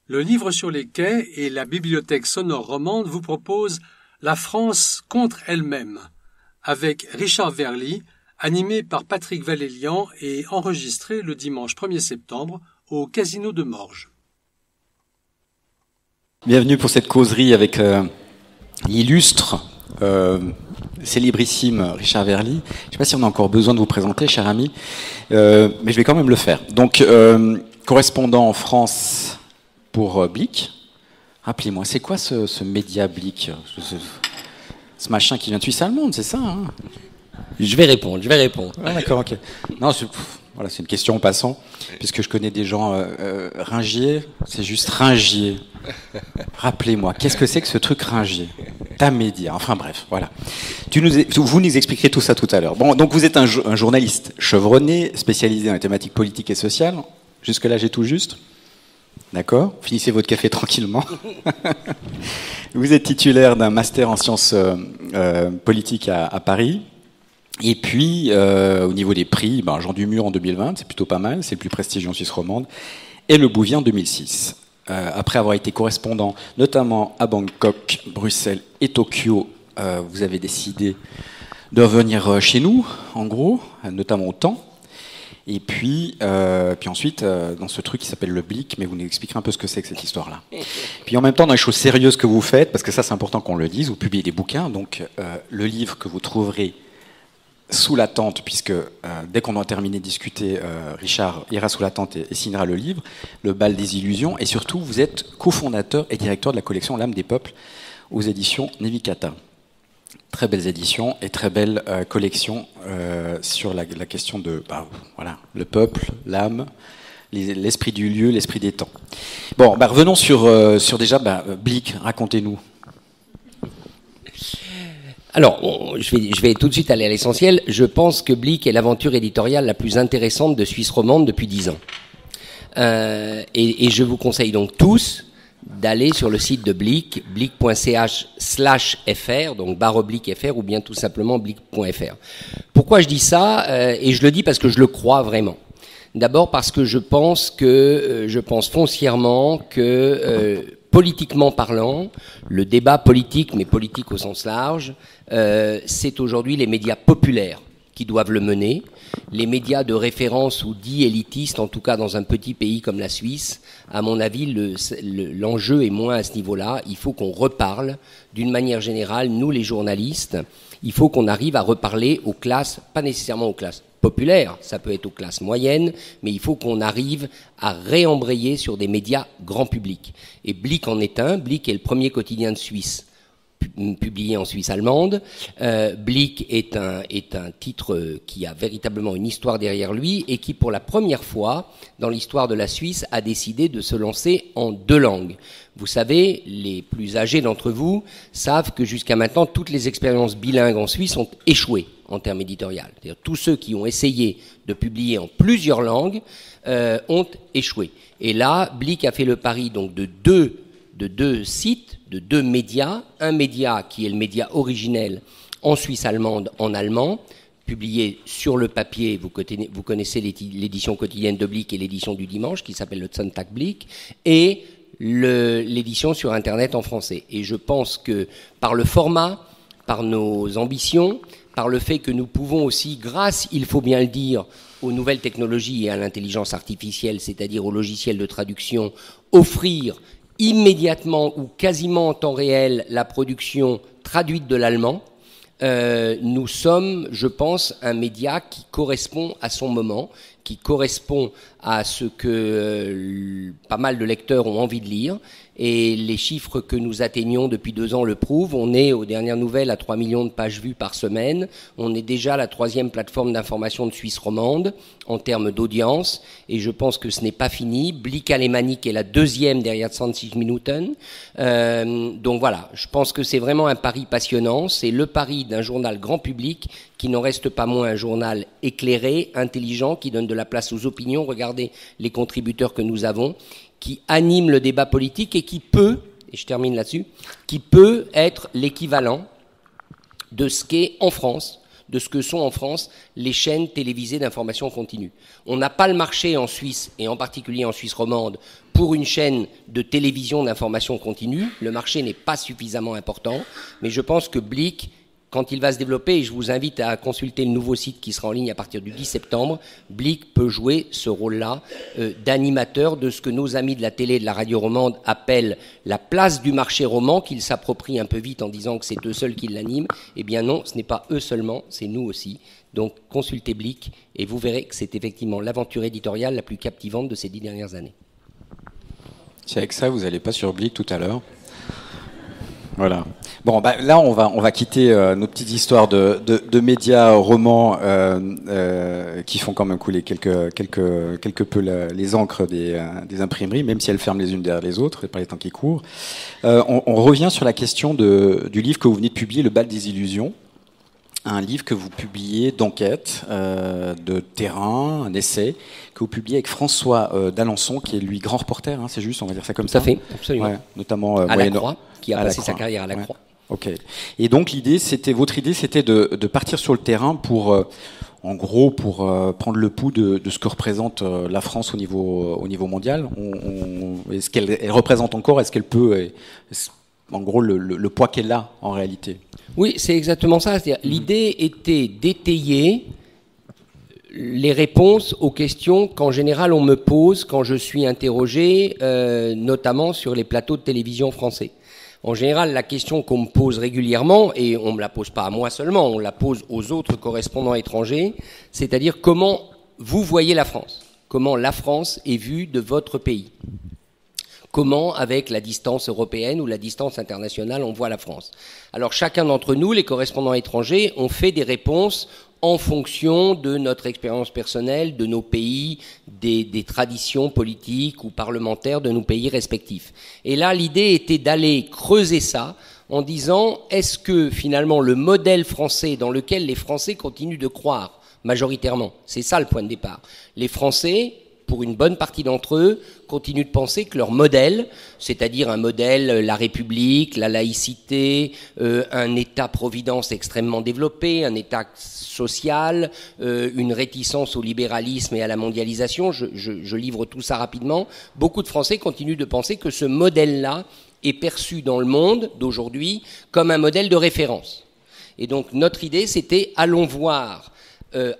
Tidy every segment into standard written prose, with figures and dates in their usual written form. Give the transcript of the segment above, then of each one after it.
Le livre sur les quais et la bibliothèque sonore romande vous proposent La France contre elle-même, avec Richard Verly, animé par Patrick Valélian et enregistré le dimanche 1er septembre au Casino de Morges. Bienvenue pour cette causerie avec l'illustre, célébrissime Richard Verly. Je ne sais pas si on a encore besoin de vous présenter, cher ami, mais je vais quand même le faire. Donc, correspondant en France pour Blick. Rappelez-moi, c'est quoi ce média Blick, ce machin qui vient de Suisse allemande, c'est ça, hein? Je vais répondre. Ah, d'accord, ok. Non, voilà, c'est une question en passant, puisque je connais des gens Ringier, c'est juste Ringier. Rappelez-moi, qu'est-ce que c'est que ce truc Ringier? Tamédia, enfin bref, voilà. Vous nous expliquerez tout ça tout à l'heure. Bon, donc vous êtes un journaliste chevronné, spécialisé dans les thématiques politiques et sociales. Jusque-là, j'ai tout juste. D'accord, finissez votre café tranquillement. Vous êtes titulaire d'un master en sciences politiques à Paris. Et puis, au niveau des prix, Jean Dumur en 2020, c'est plutôt pas mal, c'est le plus prestigieux en Suisse romande, et Le Bouvier en 2006. Après avoir été correspondant, notamment à Bangkok, Bruxelles et Tokyo, vous avez décidé de revenir chez nous, en gros, notamment au temps. Et puis ensuite, dans ce truc qui s'appelle le Blick, mais vous nous expliquerez un peu ce que c'est que cette histoire-là. Puis en même temps, dans les choses sérieuses que vous faites, parce que ça c'est important qu'on le dise, vous publiez des bouquins, donc le livre que vous trouverez sous la tente, puisque dès qu'on a terminé de discuter, Richard ira sous la tente et signera le livre, Le bal des illusions, et surtout vous êtes cofondateur et directeur de la collection L'âme des peuples aux éditions Nevikata. Très belles éditions et très belle collection sur la question de voilà, le peuple, l'âme, l'esprit du lieu, l'esprit des temps. Bon, revenons sur déjà Blick, racontez-nous. Alors, je vais tout de suite aller à l'essentiel. Je pense que Blick est l'aventure éditoriale la plus intéressante de Suisse romande depuis 10 ans. Et je vous conseille donc tous d'aller sur le site de Blick, blick.ch/fr, donc /fr, ou bien tout simplement blick.fr. Pourquoi je dis ça? Et je le dis parce que je le crois vraiment. D'abord parce que je pense foncièrement que politiquement parlant, le débat politique, mais politique au sens large, c'est aujourd'hui les médias populaires qui doivent le mener. Les médias de référence ou dits élitistes, en tout cas dans un petit pays comme la Suisse, à mon avis, l'enjeu est moins à ce niveau-là. Il faut qu'on reparle d'une manière générale, nous les journalistes, il faut qu'on arrive à reparler aux classes, pas nécessairement aux classes populaires, ça peut être aux classes moyennes, mais il faut qu'on arrive à réembrayer sur des médias grand public. Et Blick en est un. Blick est le premier quotidien de Suisse publié en Suisse allemande. Blick est un titre qui a véritablement une histoire derrière lui et qui, pour la première fois dans l'histoire de la Suisse, a décidé de se lancer en 2 langues. Vous savez, les plus âgés d'entre vous savent que jusqu'à maintenant, toutes les expériences bilingues en Suisse ont échoué en termes éditorial. C'est-à-dire tous ceux qui ont essayé de publier en plusieurs langues ont échoué. Et là, Blick a fait le pari donc de deux sites, de 2 médias. Un média qui est le média originel en Suisse allemande, en allemand, publié sur le papier. Vous connaissez l'édition quotidienne de Blick et l'édition du dimanche, qui s'appelle le Sonntag Blick, et l'édition sur Internet en français. Et je pense que par le format, par nos ambitions, par le fait que nous pouvons aussi, grâce, il faut bien le dire, aux nouvelles technologies et à l'intelligence artificielle, c'est-à-dire aux logiciels de traduction, offrir immédiatement ou quasiment en temps réel la production traduite de l'allemand. Nous sommes, je pense, un média qui correspond à son moment, qui correspond à ce que pas mal de lecteurs ont envie de lire. Et les chiffres que nous atteignons depuis 2 ans le prouvent. On est, aux dernières nouvelles, à 3 millions de pages vues par semaine. On est déjà la 3e plateforme d'information de Suisse romande en termes d'audience. Et je pense que ce n'est pas fini. Blick alémanique est la 2e derrière 20 Minuten. Donc voilà, je pense que c'est vraiment un pari passionnant. C'est le pari d'un journal grand public qui n'en reste pas moins un journal éclairé, intelligent, qui donne de la place aux opinions. Regardez les contributeurs que nous avons, qui anime le débat politique et qui peut, et je termine là-dessus, qui peut être l'équivalent de ce qu'est en France, de ce que sont en France les chaînes télévisées d'information continue. On n'a pas le marché en Suisse, et en particulier en Suisse romande, pour une chaîne de télévision d'information continue, le marché n'est pas suffisamment important, mais je pense que Blick, quand il va se développer, et je vous invite à consulter le nouveau site qui sera en ligne à partir du 10 septembre, Blick peut jouer ce rôle-là d'animateur de ce que nos amis de la télé et de la radio romande appellent la place du marché roman, qu'ils s'approprient un peu vite en disant que c'est eux seuls qui l'animent. Eh bien non, ce n'est pas eux seulement, c'est nous aussi. Donc consultez Blick et vous verrez que c'est effectivement l'aventure éditoriale la plus captivante de ces 10 dernières années. C'est avec ça, vous n'allez pas sur Blick tout à l'heure. Voilà. Bon, là, on va quitter nos petites histoires de médias romans qui font quand même couler quelque peu les encres des imprimeries, même si elles ferment les unes derrière les autres, et par les temps qui courent. On revient sur la question du livre que vous venez de publier, Le bal des illusions. Un livre que vous publiez d'enquête, de terrain, un essai, que vous publiez avec François d'Alençon, qui est lui grand reporter, hein, c'est juste, on va dire ça comme ça. Tout à fait, absolument. Ouais, notamment à la Croix, qui a passé sa carrière à la ouais. Croix. Ok. Et donc votre idée, c'était de partir sur le terrain pour, en gros, pour prendre le pouls de ce que représente la France au niveau mondial. Est-ce qu'elle représente encore? Est-ce qu'elle peut en gros, le poids qu'elle a en réalité. Oui, c'est exactement ça. C'est-à-dire, l'idée était d'étayer les réponses aux questions qu'en général on me pose quand je suis interrogé, notamment sur les plateaux de télévision français. En général, la question qu'on me pose régulièrement, et on ne me la pose pas à moi seulement, on la pose aux autres correspondants étrangers, c'est-à-dire comment vous voyez la France, comment la France est vue de votre pays. Comment, avec la distance européenne ou la distance internationale, on voit la France. Alors chacun d'entre nous, les correspondants étrangers, ont fait des réponses en fonction de notre expérience personnelle, de nos pays, des traditions politiques ou parlementaires de nos pays respectifs. Et là, l'idée était d'aller creuser ça en disant, est-ce que finalement le modèle français dans lequel les Français continuent de croire majoritairement, c'est ça le point de départ, les Français, pour une bonne partie d'entre eux, continuent de penser que leur modèle, c'est-à-dire un modèle, la République, la laïcité, un État-providence extrêmement développé, un État social, une réticence au libéralisme et à la mondialisation, je livre tout ça rapidement, beaucoup de Français continuent de penser que ce modèle-là est perçu dans le monde d'aujourd'hui comme un modèle de référence. Et donc notre idée, c'était allons voir,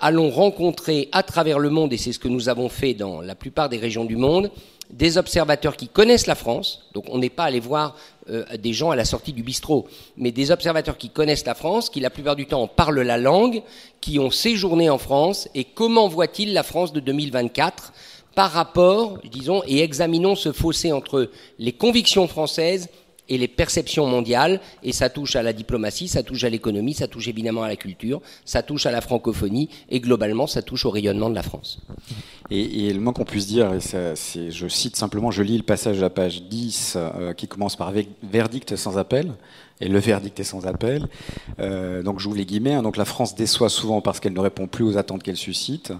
allons rencontrer à travers le monde, et c'est ce que nous avons fait dans la plupart des régions du monde, des observateurs qui connaissent la France. Donc on n'est pas allé voir des gens à la sortie du bistrot, mais des observateurs qui connaissent la France, qui la plupart du temps en parlent la langue, qui ont séjourné en France, et comment voient-ils la France de 2024 par rapport, disons, et examinons ce fossé entre les convictions françaises et les perceptions mondiales, et ça touche à la diplomatie, ça touche à l'économie, ça touche évidemment à la culture, ça touche à la francophonie, et globalement, ça touche au rayonnement de la France. Et le moins qu'on puisse dire, je cite simplement, je lis le passage de la page 10 qui commence par verdict sans appel, et le verdict est sans appel. Donc j'ouvre les guillemets, hein, donc la France déçoit souvent parce qu'elle ne répond plus aux attentes qu'elle suscite.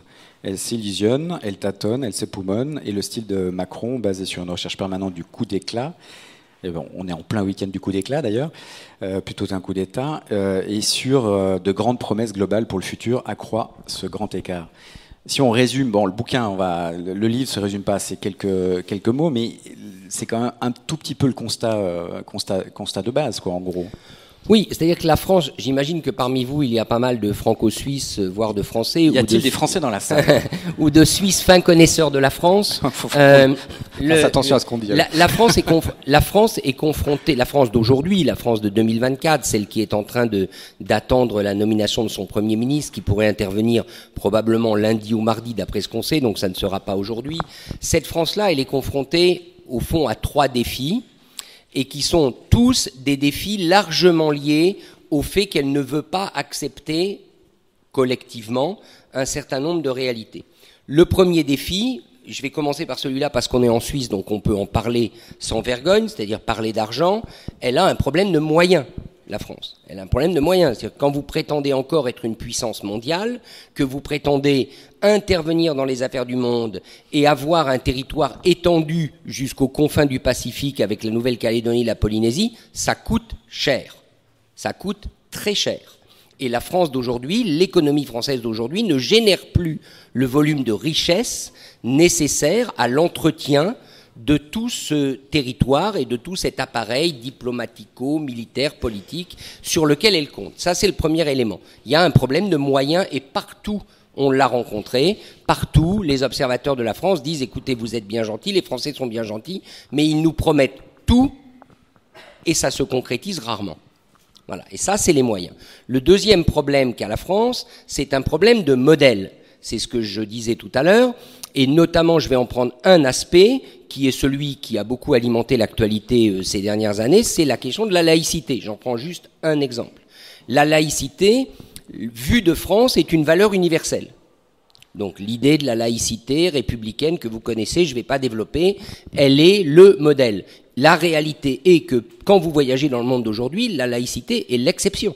Elle s'illusionne, elle tâtonne, elle s'époumonne, et le style de Macron, basé sur une recherche permanente du coup d'éclat, et bon, on est en plein week-end du coup d'éclat d'ailleurs, plutôt qu'un coup d'État, et sur de grandes promesses globales pour le futur, accroît ce grand écart. Si on résume, bon, le bouquin, le livre se résume pas à ces quelques mots, mais c'est quand même un tout petit peu le constat de base, quoi, en gros. Oui, c'est-à-dire que la France, j'imagine que parmi vous, il y a pas mal de franco-suisses, voire de Français. Y a-t-il des Français dans la salle? Ou de Suisses fins connaisseurs de la France. Fasse attention à ce qu'on dit. La France est confrontée, la France d'aujourd'hui, la France de 2024, celle qui est en train d'attendre la nomination de son Premier ministre, qui pourrait intervenir probablement lundi ou mardi, d'après ce qu'on sait, donc ça ne sera pas aujourd'hui. Cette France-là, elle est confrontée, au fond, à 3 défis, et qui sont tous des défis largement liés au fait qu'elle ne veut pas accepter collectivement un certain nombre de réalités. Le premier défi, je vais commencer par celui-là parce qu'on est en Suisse, donc on peut en parler sans vergogne, c'est-à-dire parler d'argent, elle a un problème de moyens, la France. Elle a un problème de moyens. C'est-à-dire que quand vous prétendez encore être une puissance mondiale, que vous prétendez intervenir dans les affaires du monde et avoir un territoire étendu jusqu'aux confins du Pacifique avec la Nouvelle-Calédonie et la Polynésie, ça coûte cher. Ça coûte très cher. Et la France d'aujourd'hui, l'économie française d'aujourd'hui ne génère plus le volume de richesse nécessaire à l'entretien de tout ce territoire et de tout cet appareil diplomatico-militaire, politique, sur lequel elle compte. Ça, c'est le premier élément. Il y a un problème de moyens et partout, on l'a rencontré. Partout, les observateurs de la France disent « Écoutez, vous êtes bien gentils, les Français sont bien gentils, mais ils nous promettent tout et ça se concrétise rarement. » Voilà. Et ça, c'est les moyens. Le deuxième problème qu'a la France, c'est un problème de modèle. C'est ce que je disais tout à l'heure. Et notamment, je vais en prendre un aspect qui est celui qui a beaucoup alimenté l'actualité ces dernières années, c'est la question de la laïcité. J'en prends juste un exemple. La laïcité, vue de France, est une valeur universelle. Donc l'idée de la laïcité républicaine que vous connaissez, je ne vais pas développer, elle est le modèle. La réalité est que quand vous voyagez dans le monde d'aujourd'hui, la laïcité est l'exception,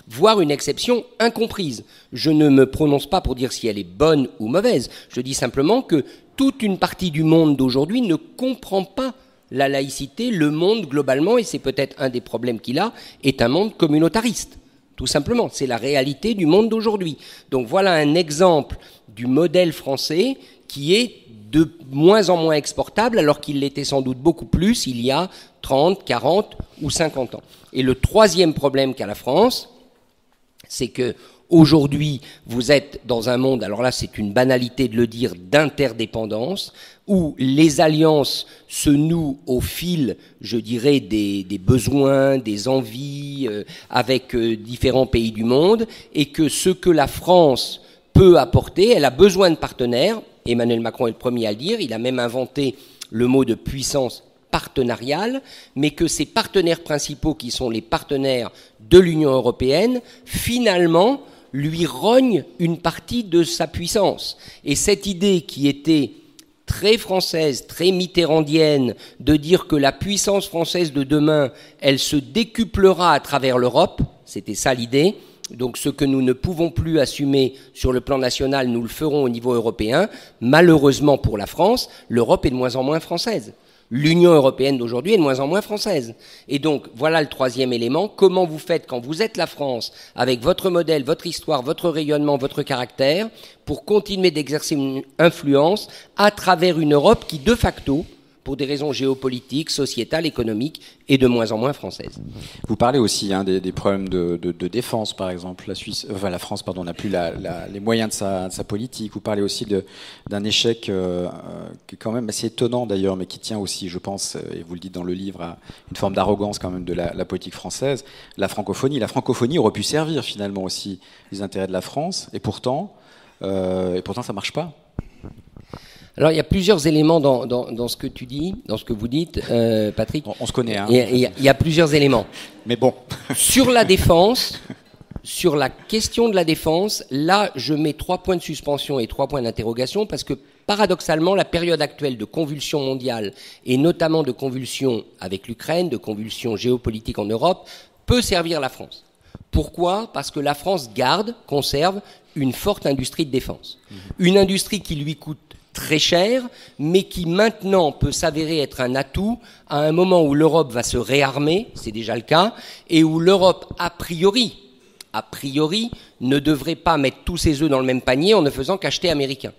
voire une exception incomprise. Je ne me prononce pas pour dire si elle est bonne ou mauvaise, je dis simplement que toute une partie du monde d'aujourd'hui ne comprend pas la laïcité, le monde globalement, et c'est peut-être un des problèmes qu'il a, est un monde communautariste. Tout simplement, c'est la réalité du monde d'aujourd'hui. Donc voilà un exemple du modèle français qui est de moins en moins exportable, alors qu'il l'était sans doute beaucoup plus il y a 30, 40 ou 50 ans. Et le troisième problème qu'a la France, c'est que aujourd'hui, vous êtes dans un monde, alors là c'est une banalité de le dire, d'interdépendance, où les alliances se nouent au fil, je dirais, des besoins, des envies, avec différents pays du monde, et que ce que la France peut apporter, elle a besoin de partenaires. Emmanuel Macron est le premier à le dire, il a même inventé le mot de puissance partenariale, mais que ces partenaires principaux, qui sont les partenaires de l'Union européenne, finalement, lui rognent une partie de sa puissance. Et cette idée qui était très française, très mitterrandienne, de dire que la puissance française de demain, elle se décuplera à travers l'Europe, c'était ça l'idée. Donc ce que nous ne pouvons plus assumer sur le plan national, nous le ferons au niveau européen. Malheureusement pour la France, l'Europe est de moins en moins française. L'Union européenne d'aujourd'hui est de moins en moins française. Et donc, voilà le troisième élément. Comment vous faites quand vous êtes la France, avec votre modèle, votre histoire, votre rayonnement, votre caractère, pour continuer d'exercer une influence à travers une Europe qui, de facto, pour des raisons géopolitiques, sociétales, économiques, est de moins en moins française. Vous parlez aussi des problèmes de défense, par exemple. La France, pardon, n'a plus les moyens de sa politique. Vous parlez aussi d'un échec qui est quand même assez étonnant d'ailleurs, mais qui tient aussi, je pense, et vous le dites dans le livre, à une forme d'arrogance quand même de la politique française. La francophonie. La francophonie aurait pu servir finalement aussi les intérêts de la France, et pourtant ça marche pas. Alors, il y a plusieurs éléments dans ce que tu dis, dans ce que vous dites, Patrick. On se connaît, hein. Il y a plusieurs éléments. Mais bon. Sur la défense, sur la question de la défense, là, je mets 3 points de suspension et 3 points d'interrogation parce que, paradoxalement, la période actuelle de convulsion mondiale et notamment de convulsion avec l'Ukraine, de convulsion géopolitique en Europe, peut servir la France. Pourquoi ? Parce que la France conserve une forte industrie de défense. Une industrie qui lui coûte très cher, mais qui maintenant peut s'avérer être un atout à un moment où l'Europe va se réarmer, c'est déjà le cas, et où l'Europe, a priori, ne devrait pas mettre tous ses œufs dans le même panier en ne faisant qu'acheter américain.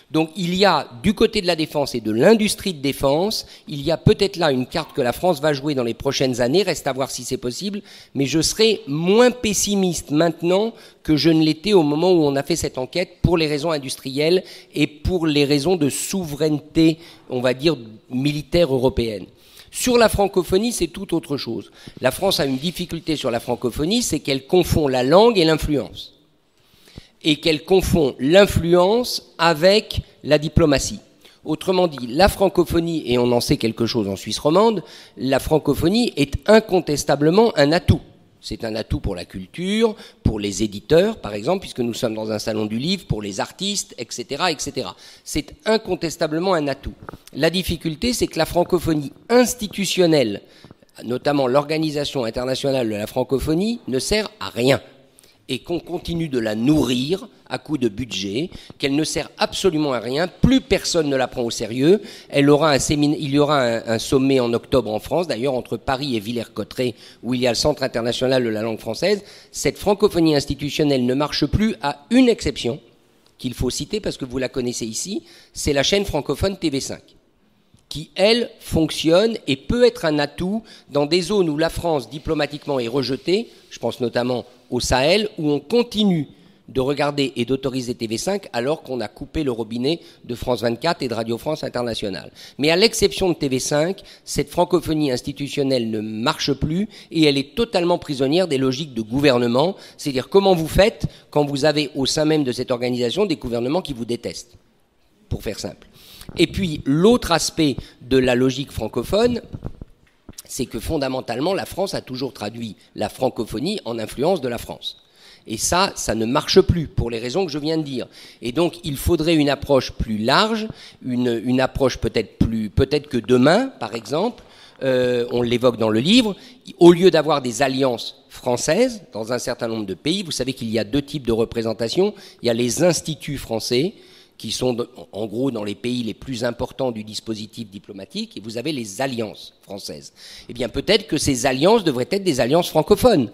Donc il y a, du côté de la défense et de l'industrie de défense, il y a peut-être là une carte que la France va jouer dans les prochaines années, reste à voir si c'est possible, mais je serai moins pessimiste maintenant que je ne l'étais au moment où on a fait cette enquête pour les raisons industrielles et pour les raisons de souveraineté, on va dire, militaire européenne. Sur la francophonie, c'est tout autre chose. La France a une difficulté sur la francophonie, c'est qu'elle confond la langue et l'influence. Et qu'elle confond l'influence avec la diplomatie. Autrement dit, la francophonie, et on en sait quelque chose en Suisse romande, la francophonie est incontestablement un atout. C'est un atout pour la culture, pour les éditeurs, par exemple, puisque nous sommes dans un salon du livre, pour les artistes, etc., etc. C'est incontestablement un atout. La difficulté, c'est que la francophonie institutionnelle, notamment l'Organisation internationale de la francophonie, ne sert à rien. Et qu'on continue de la nourrir à coup de budget, qu'elle ne sert absolument à rien, plus personne ne la prend au sérieux. Il y aura un sommet en octobre en France, d'ailleurs entre Paris et Villers-Cotterêts, où il y a le Centre international de la langue française. Cette francophonie institutionnelle ne marche plus, à une exception, qu'il faut citer parce que vous la connaissez ici, c'est la chaîne francophone TV5. qui, elle, fonctionne et peut être un atout dans des zones où la France, diplomatiquement, est rejetée, je pense notamment au Sahel, où on continue de regarder et d'autoriser TV5 alors qu'on a coupé le robinet de France 24 et de Radio France Internationale. Mais à l'exception de TV5, cette francophonie institutionnelle ne marche plus et elle est totalement prisonnière des logiques de gouvernement. C'est-à-dire comment vous faites quand vous avez au sein même de cette organisation des gouvernements qui vous détestent, pour faire simple. Et puis l'autre aspect de la logique francophone, c'est que fondamentalement la France a toujours traduit la francophonie en influence de la France. Et ça ne marche plus pour les raisons que je viens de dire. Et donc, il faudrait une approche plus large, une approche peut-être que demain, par exemple, on l'évoque dans le livre, au lieu d'avoir des alliances françaises dans un certain nombre de pays, vous savez qu'il y a 2 types de représentation. Il y a les instituts français, qui sont en gros dans les pays les plus importants du dispositif diplomatique, et vous avez les alliances françaises. Eh bien, peut-être que ces alliances devraient être des alliances francophones,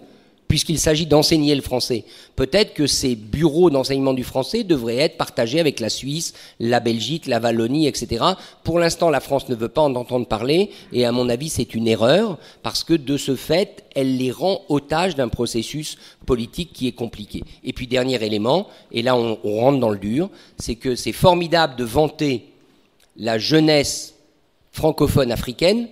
puisqu'il s'agit d'enseigner le français. Peut-être que ces bureaux d'enseignement du français devraient être partagés avec la Suisse, la Belgique, la Wallonie, etc. Pour l'instant, la France ne veut pas en entendre parler, et à mon avis, c'est une erreur, parce que de ce fait, elle les rend otages d'un processus politique qui est compliqué. Et puis, dernier élément, et là on rentre dans le dur, c'est que c'est formidable de vanter la jeunesse francophone africaine,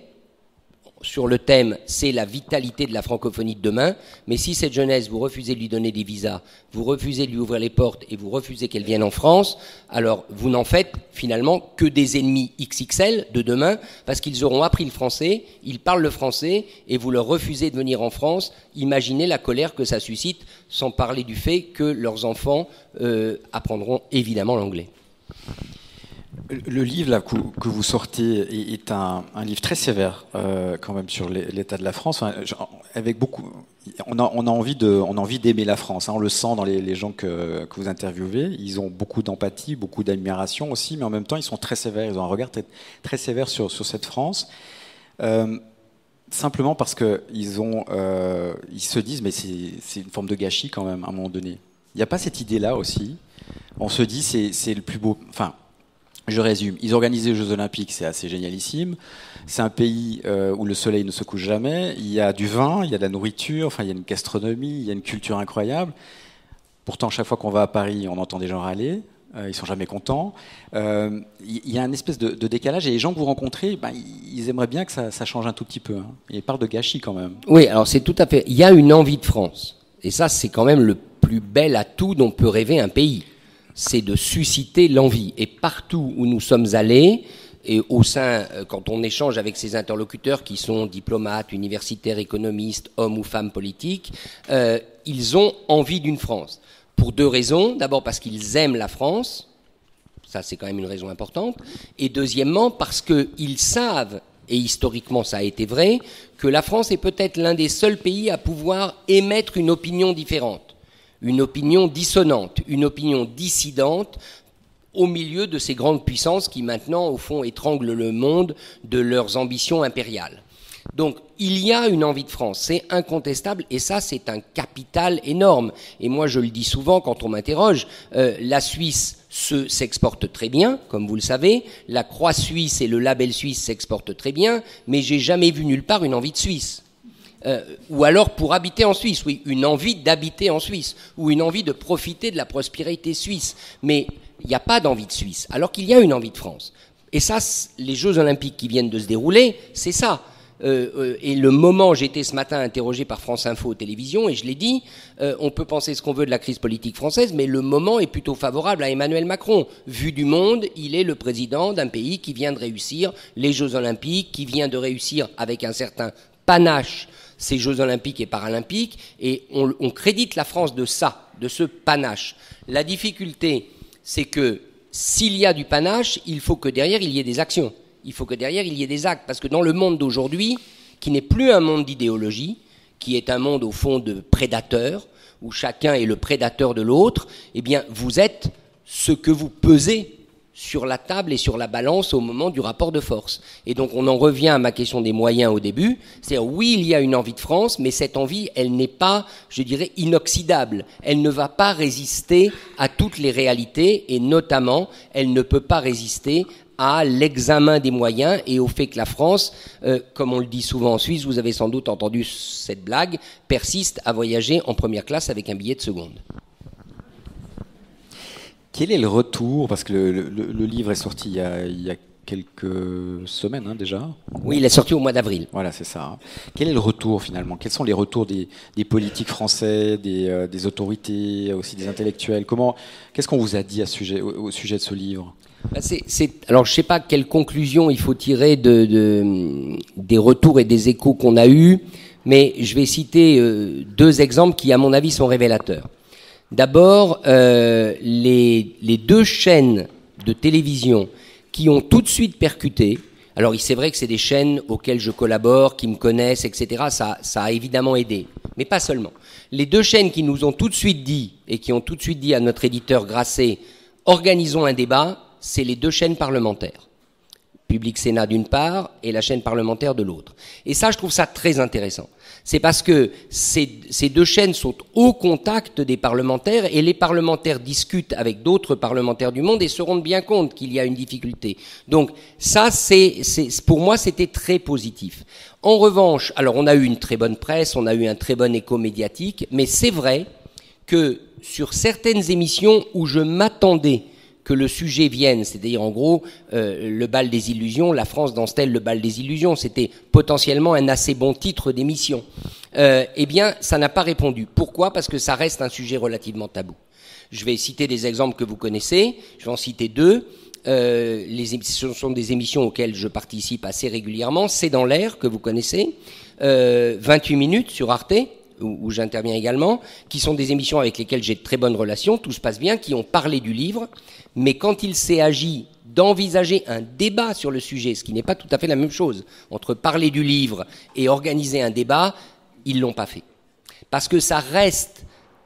sur le thème, c'est la vitalité de la francophonie de demain, mais si cette jeunesse, vous refusez de lui donner des visas, vous refusez de lui ouvrir les portes et vous refusez qu'elle vienne en France, alors vous n'en faites finalement que des ennemis XXL de demain, parce qu'ils auront appris le français, ils parlent le français, et vous leur refusez de venir en France. Imaginez la colère que ça suscite, sans parler du fait que leurs enfants apprendront évidemment l'anglais. Le livre là, que vous sortez est un livre très sévère quand même sur l'état de la France. Enfin, avec beaucoup, on a envie d'aimer la France. Hein, on le sent dans les gens que vous interviewez. Ils ont beaucoup d'empathie, beaucoup d'admiration aussi, mais en même temps ils sont très sévères. Ils ont un regard très sévère sur cette France. Simplement parce que ils se disent mais c'est une forme de gâchis quand même à un moment donné. Il n'y a pas cette idée-là aussi. On se dit c'est le plus beau. Enfin. Je résume, ils organisent les Jeux Olympiques, c'est assez génialissime. C'est un pays où le soleil ne se couche jamais. Il y a du vin, il y a de la nourriture, enfin il y a une gastronomie, il y a une culture incroyable. Pourtant, chaque fois qu'on va à Paris, on entend des gens râler. Ils sont jamais contents. Il y a une espèce de décalage. Et les gens que vous rencontrez, ils aimeraient bien que ça change un tout petit peu. Hein. Ils parlent de gâchis quand même. Oui, alors c'est tout à fait. Il y a une envie de France. Et ça, c'est quand même le plus bel atout dont peut rêver un pays. C'est de susciter l'envie. Et partout où nous sommes allés, et au sein, quand on échange avec ces interlocuteurs qui sont diplomates, universitaires, économistes, hommes ou femmes politiques, ils ont envie d'une France. Pour 2 raisons. D'abord parce qu'ils aiment la France. Ça, c'est quand même une raison importante. Et deuxièmement, parce qu'ils savent, et historiquement ça a été vrai, que la France est peut-être l'un des seuls pays à pouvoir émettre une opinion différente. Une opinion dissonante, une opinion dissidente au milieu de ces grandes puissances qui maintenant, au fond, étranglent le monde de leurs ambitions impériales. Donc, il y a une envie de France, c'est incontestable, et ça, c'est un capital énorme. Et moi, je le dis souvent quand on m'interroge, la Suisse s'exporte très bien, comme vous le savez, la croix suisse et le label suisse s'exportent très bien, mais j'ai jamais vu nulle part une envie de Suisse. Ou alors pour habiter en Suisse, oui, une envie d'habiter en Suisse, ou une envie de profiter de la prospérité suisse. Mais il n'y a pas d'envie de Suisse, alors qu'il y a une envie de France. Et ça, les Jeux Olympiques qui viennent de se dérouler, c'est ça. Et le moment, j'ai été ce matin interrogé par France Info télévision, et je l'ai dit, on peut penser ce qu'on veut de la crise politique française, mais le moment est plutôt favorable à Emmanuel Macron. Vu du monde, il est le président d'un pays qui vient de réussir les Jeux Olympiques, qui vient de réussir avec un certain panache ces Jeux Olympiques et Paralympiques, et on crédite la France de ça, de ce panache. La difficulté, c'est que s'il y a du panache, il faut que derrière, il y ait des actions. Il faut que derrière, il y ait des actes. Parce que dans le monde d'aujourd'hui, qui n'est plus un monde d'idéologie, qui est un monde, au fond, de prédateurs, où chacun est le prédateur de l'autre, eh bien, vous êtes ce que vous pesez sur la table et sur la balance au moment du rapport de force. Et donc on en revient à ma question des moyens au début, c'est-à-dire oui, il y a une envie de France, mais cette envie, elle n'est pas, je dirais, inoxydable. Elle ne va pas résister à toutes les réalités, et notamment, elle ne peut pas résister à l'examen des moyens et au fait que la France, comme on le dit souvent en Suisse, vous avez sans doute entendu cette blague, persiste à voyager en première classe avec un billet de seconde. Quel est le retour, parce que le livre est sorti il y a quelques semaines déjà. Oui, il est sorti au mois d'avril. Voilà, c'est ça. Quel est le retour finalement? Quels sont les retours des politiques français, des autorités, aussi des intellectuels? Qu'est-ce qu'on vous a dit au sujet de ce livre? Alors, je ne sais pas quelle conclusion il faut tirer des retours et des échos qu'on a eus, mais je vais citer 2 exemples qui, à mon avis, sont révélateurs. D'abord, les 2 chaînes de télévision qui ont tout de suite percuté. Alors, c'est vrai que c'est des chaînes auxquelles je collabore, qui me connaissent, etc. Ça a évidemment aidé. Mais pas seulement. Les 2 chaînes qui nous ont tout de suite dit, et qui ont tout de suite dit à notre éditeur Grasset, organisons un débat, c'est les 2 chaînes parlementaires. Public Sénat d'une part, et la chaîne parlementaire de l'autre. Et ça, je trouve ça très intéressant. C'est parce que ces 2 chaînes sont au contact des parlementaires et les parlementaires discutent avec d'autres parlementaires du monde et se rendent bien compte qu'il y a une difficulté. Donc ça, pour moi, c'était très positif. En revanche, alors on a eu une très bonne presse, on a eu un très bon écho médiatique, mais c'est vrai que sur certaines émissions où je m'attendais que le sujet vienne, c'est-à-dire en gros le bal des illusions, la France danse-t-elle le bal des illusions, c'était potentiellement un assez bon titre d'émission. Eh bien, ça n'a pas répondu. Pourquoi? Parce que ça reste un sujet relativement tabou. Je vais citer des exemples que vous connaissez, je vais en citer 2. Ce sont des émissions auxquelles je participe assez régulièrement. C'est dans l'air, que vous connaissez, 28 minutes sur Arte, où j'interviens également, qui sont des émissions avec lesquelles j'ai de très bonnes relations, tout se passe bien, qui ont parlé du livre, mais quand il s'est agi d'envisager un débat sur le sujet, ce qui n'est pas tout à fait la même chose, entre parler du livre et organiser un débat, ils l'ont pas fait. Parce que ça reste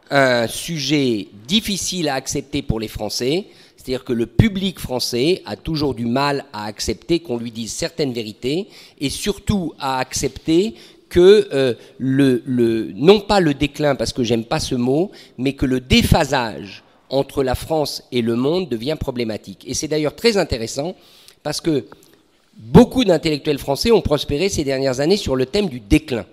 un sujet difficile à accepter pour les Français, c'est-à-dire que le public français a toujours du mal à accepter qu'on lui dise certaines vérités, et surtout à accepter que non pas le déclin, parce que j'aime pas ce mot, mais que le déphasage entre la France et le monde devient problématique. Et c'est d'ailleurs très intéressant, parce que beaucoup d'intellectuels français ont prospéré ces dernières années sur le thème du déclin.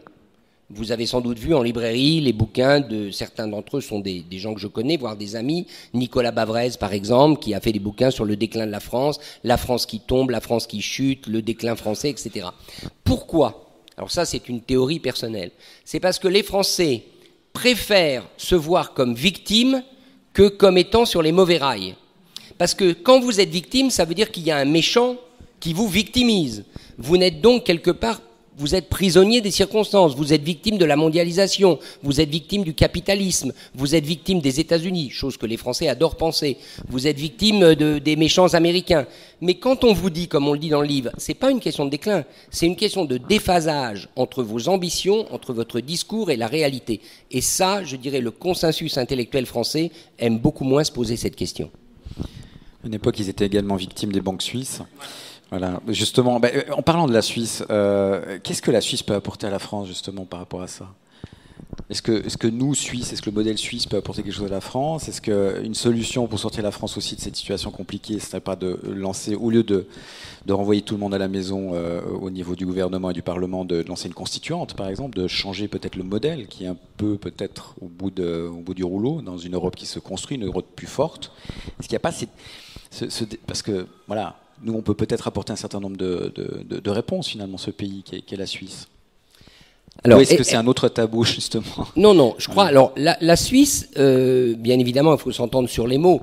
Vous avez sans doute vu en librairie les bouquins de certains d'entre eux sont des gens que je connais, voire des amis. Nicolas Bavrez, par exemple, qui a fait des bouquins sur le déclin de la France qui tombe, la France qui chute, le déclin français, etc. Pourquoi ? Alors ça, c'est une théorie personnelle. C'est parce que les Français préfèrent se voir comme victimes que comme étant sur les mauvais rails. Parce que quand vous êtes victime, ça veut dire qu'il y a un méchant qui vous victimise. Vous n'êtes donc quelque part, vous êtes prisonnier des circonstances, vous êtes victime de la mondialisation, vous êtes victime du capitalisme, vous êtes victime des États-Unis, chose que les Français adorent penser, vous êtes victime des méchants américains. Mais quand on vous dit, comme on le dit dans le livre, c'est pas une question de déclin, c'est une question de déphasage entre vos ambitions, entre votre discours et la réalité. Et ça, je dirais, le consensus intellectuel français aime beaucoup moins se poser cette question. À une époque, ils étaient également victimes des banques suisses. Voilà, justement, en parlant de la Suisse, qu'est-ce que la Suisse peut apporter à la France, justement, par rapport à ça ? Est-ce que nous, Suisses, est-ce que le modèle suisse peut apporter quelque chose à la France ? Est-ce qu'une solution pour sortir la France aussi de cette situation compliquée, ce ne serait pas de lancer, au lieu de renvoyer tout le monde à la maison au niveau du gouvernement et du Parlement, de lancer une constituante, par exemple, de changer peut-être le modèle qui est un peu peut-être au bout du rouleau, dans une Europe qui se construit, une Europe plus forte ? Est-ce qu'il n'y a pas parce que, voilà, nous, on peut peut-être apporter un certain nombre de réponses, finalement, ce pays qui est la Suisse. Alors, ou est-ce que c'est un autre tabou, justement ? Non, je crois. Alors, la Suisse, bien évidemment, il faut s'entendre sur les mots.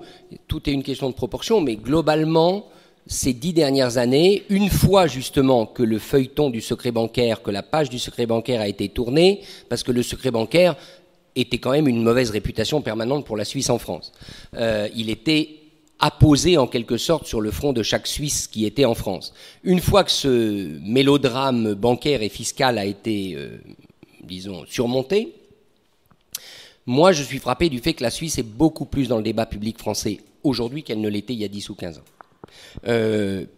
Tout est une question de proportion, mais globalement, ces 10 dernières années, une fois justement que le feuilleton du secret bancaire, que la page du secret bancaire a été tournée, parce que le secret bancaire était quand même une mauvaise réputation permanente pour la Suisse en France. Il était apposé en quelque sorte sur le front de chaque Suisse qui était en France. Une fois que ce mélodrame bancaire et fiscal a été, surmonté, moi je suis frappé du fait que la Suisse est beaucoup plus dans le débat public français aujourd'hui qu'elle ne l'était il y a 10 ou 15 ans.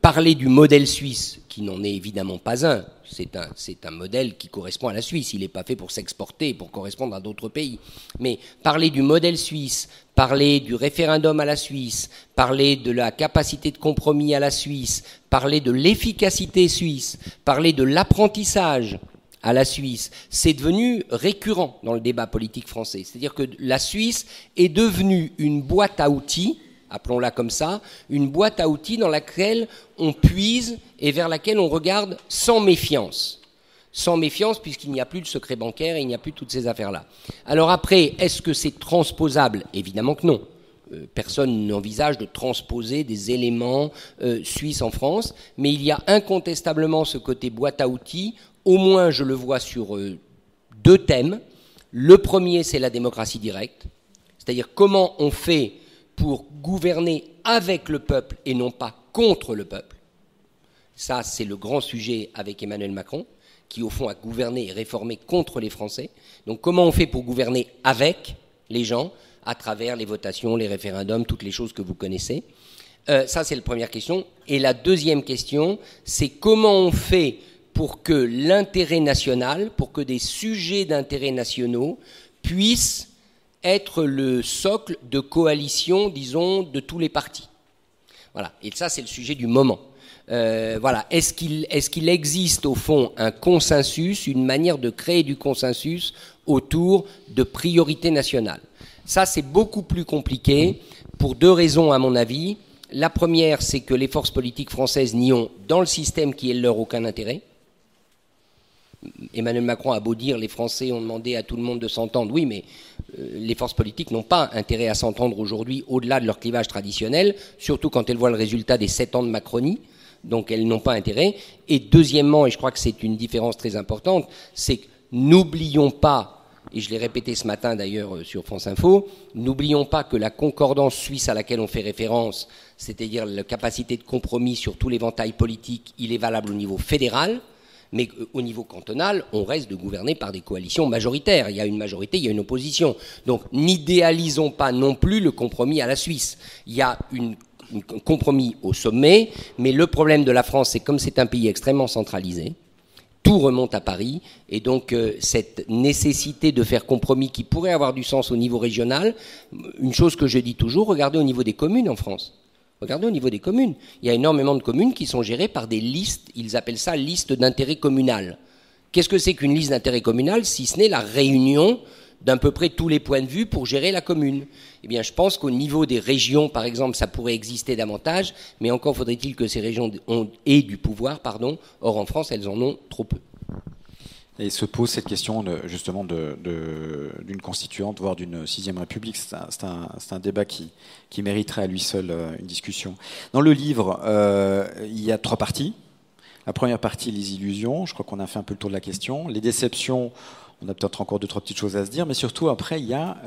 Parler du modèle suisse, qui n'en est évidemment pas un, c'est un modèle qui correspond à la Suisse, il n'est pas fait pour s'exporter, pour correspondre à d'autres pays. Mais parler du modèle suisse, parler du référendum à la Suisse, parler de la capacité de compromis à la Suisse, parler de l'efficacité suisse, parler de l'apprentissage à la Suisse, c'est devenu récurrent dans le débat politique français. C'est-à-dire que la Suisse est devenue une boîte à outils, appelons-la comme ça, une boîte à outils dans laquelle on puise et vers laquelle on regarde sans méfiance. Sans méfiance, puisqu'il n'y a plus de secret bancaire et il n'y a plus toutes ces affaires-là. Alors après, est-ce que c'est transposable ? Évidemment que non. Personne n'envisage de transposer des éléments suisses en France, mais il y a incontestablement ce côté boîte à outils. Au moins, je le vois sur 2 thèmes. Le premier, c'est la démocratie directe, c'est-à-dire comment on fait pour gouverner avec le peuple et non pas contre le peuple. Ça, c'est le grand sujet avec Emmanuel Macron, qui au fond a gouverné et réformé contre les Français. Donc comment on fait pour gouverner avec les gens, à travers les votations, les référendums, toutes les choses que vous connaissez. Ça, c'est la première question. Et la deuxième question, c'est comment on fait pour que l'intérêt national, pour que des sujets d'intérêt nationaux puissent être le socle de coalition, disons, de tous les partis. Voilà. Et ça, c'est le sujet du moment. Voilà. Est-ce qu'il existe, au fond, un consensus, une manière de créer du consensus autour de priorités nationales ? Ça, c'est beaucoup plus compliqué pour 2 raisons, à mon avis. La première, c'est que les forces politiques françaises n'y ont, dans le système qui est le leur, aucun intérêt. Emmanuel Macron a beau dire les Français ont demandé à tout le monde de s'entendre, oui, mais les forces politiques n'ont pas intérêt à s'entendre aujourd'hui au-delà de leur clivage traditionnel, surtout quand elles voient le résultat des 7 ans de Macronie, donc elles n'ont pas intérêt. Et deuxièmement, et je crois que c'est une différence très importante, c'est que n'oublions pas, et je l'ai répété ce matin d'ailleurs sur France Info, n'oublions pas que la concordance suisse à laquelle on fait référence, c'est-à-dire la capacité de compromis sur tout l'éventail politique, il est valable au niveau fédéral, mais au niveau cantonal, on reste de gouverner par des coalitions majoritaires. Il y a une majorité, il y a une opposition. Donc n'idéalisons pas non plus le compromis à la Suisse. Il y a un compromis au sommet, mais le problème de la France, c'est comme c'est un pays extrêmement centralisé, tout remonte à Paris, et donc cette nécessité de faire compromis qui pourrait avoir du sens au niveau régional, une chose que je dis toujours, regardez au niveau des communes en France. Regardez au niveau des communes. Il y a énormément de communes qui sont gérées par des listes, ils appellent ça liste d'intérêt communal. Qu'est-ce que c'est qu'une liste d'intérêt communal si ce n'est la réunion d'à peu près tous les points de vue pour gérer la commune ? Eh bien, je pense qu'au niveau des régions, par exemple, ça pourrait exister davantage, mais encore faudrait-il que ces régions aient du pouvoir, pardon. Or, en France, elles en ont trop peu. Et se pose cette question justement d'une constituante, voire d'une 6e République. C'est un débat qui mériterait à lui seul une discussion. Dans le livre, il y a 3 parties. La première partie, les illusions. Je crois qu'on a fait un peu le tour de la question. Les déceptions, on a peut-être encore 2-3 petites choses à se dire. Mais surtout, après, il y a,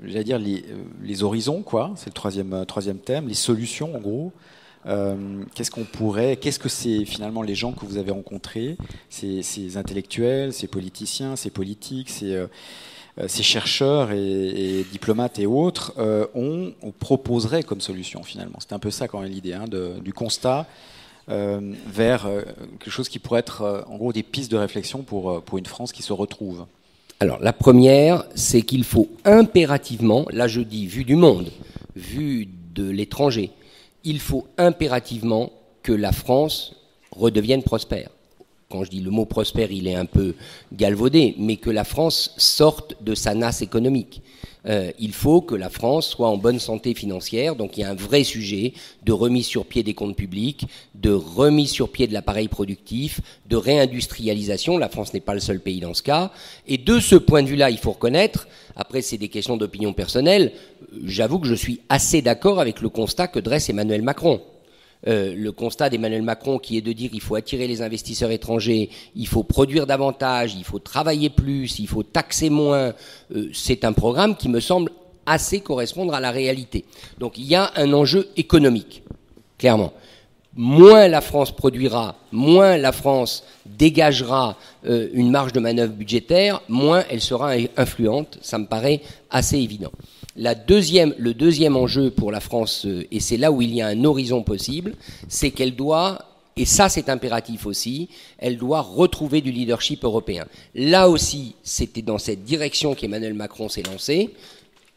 j'allais dire, les horizons, quoi. C'est le troisième thème. Les solutions, en gros. Qu'est-ce que c'est finalement les gens que vous avez rencontrés, ces intellectuels, ces politiciens, ces politiques, ces chercheurs et diplomates et autres on proposerait comme solution finalement. C'est un peu ça quand même l'idée du constat vers quelque chose qui pourrait être en gros des pistes de réflexion pour une France qui se retrouve. Alors la première, c'est qu'il faut impérativement, là je dis vu du monde, vu de l'étranger, il faut impérativement que la France redevienne prospère. Quand je dis le mot prospère, il est un peu galvaudé, mais que la France sorte de sa nasse économique. Il faut que la France soit en bonne santé financière, donc il y a un vrai sujet de remise sur pied des comptes publics, de remise sur pied de l'appareil productif, de réindustrialisation. La France n'est pas le seul pays dans ce cas. Et de ce point de vue-là, il faut reconnaître, après c'est des questions d'opinion personnelle, j'avoue que je suis assez d'accord avec le constat que dresse Emmanuel Macron. Le constat d'Emmanuel Macron qui est de dire il faut attirer les investisseurs étrangers, il faut produire davantage, il faut travailler plus, il faut taxer moins, c'est un programme qui me semble assez correspondre à la réalité. Donc il y a un enjeu économique, clairement. Moins la France produira, moins la France dégagera une marge de manœuvre budgétaire, moins elle sera influente, ça me paraît assez évident. Le deuxième enjeu pour la France, et c'est là où il y a un horizon possible, c'est qu'elle doit, et ça c'est impératif aussi, elle doit retrouver du leadership européen. Là aussi, c'était dans cette direction qu'Emmanuel Macron s'est lancé,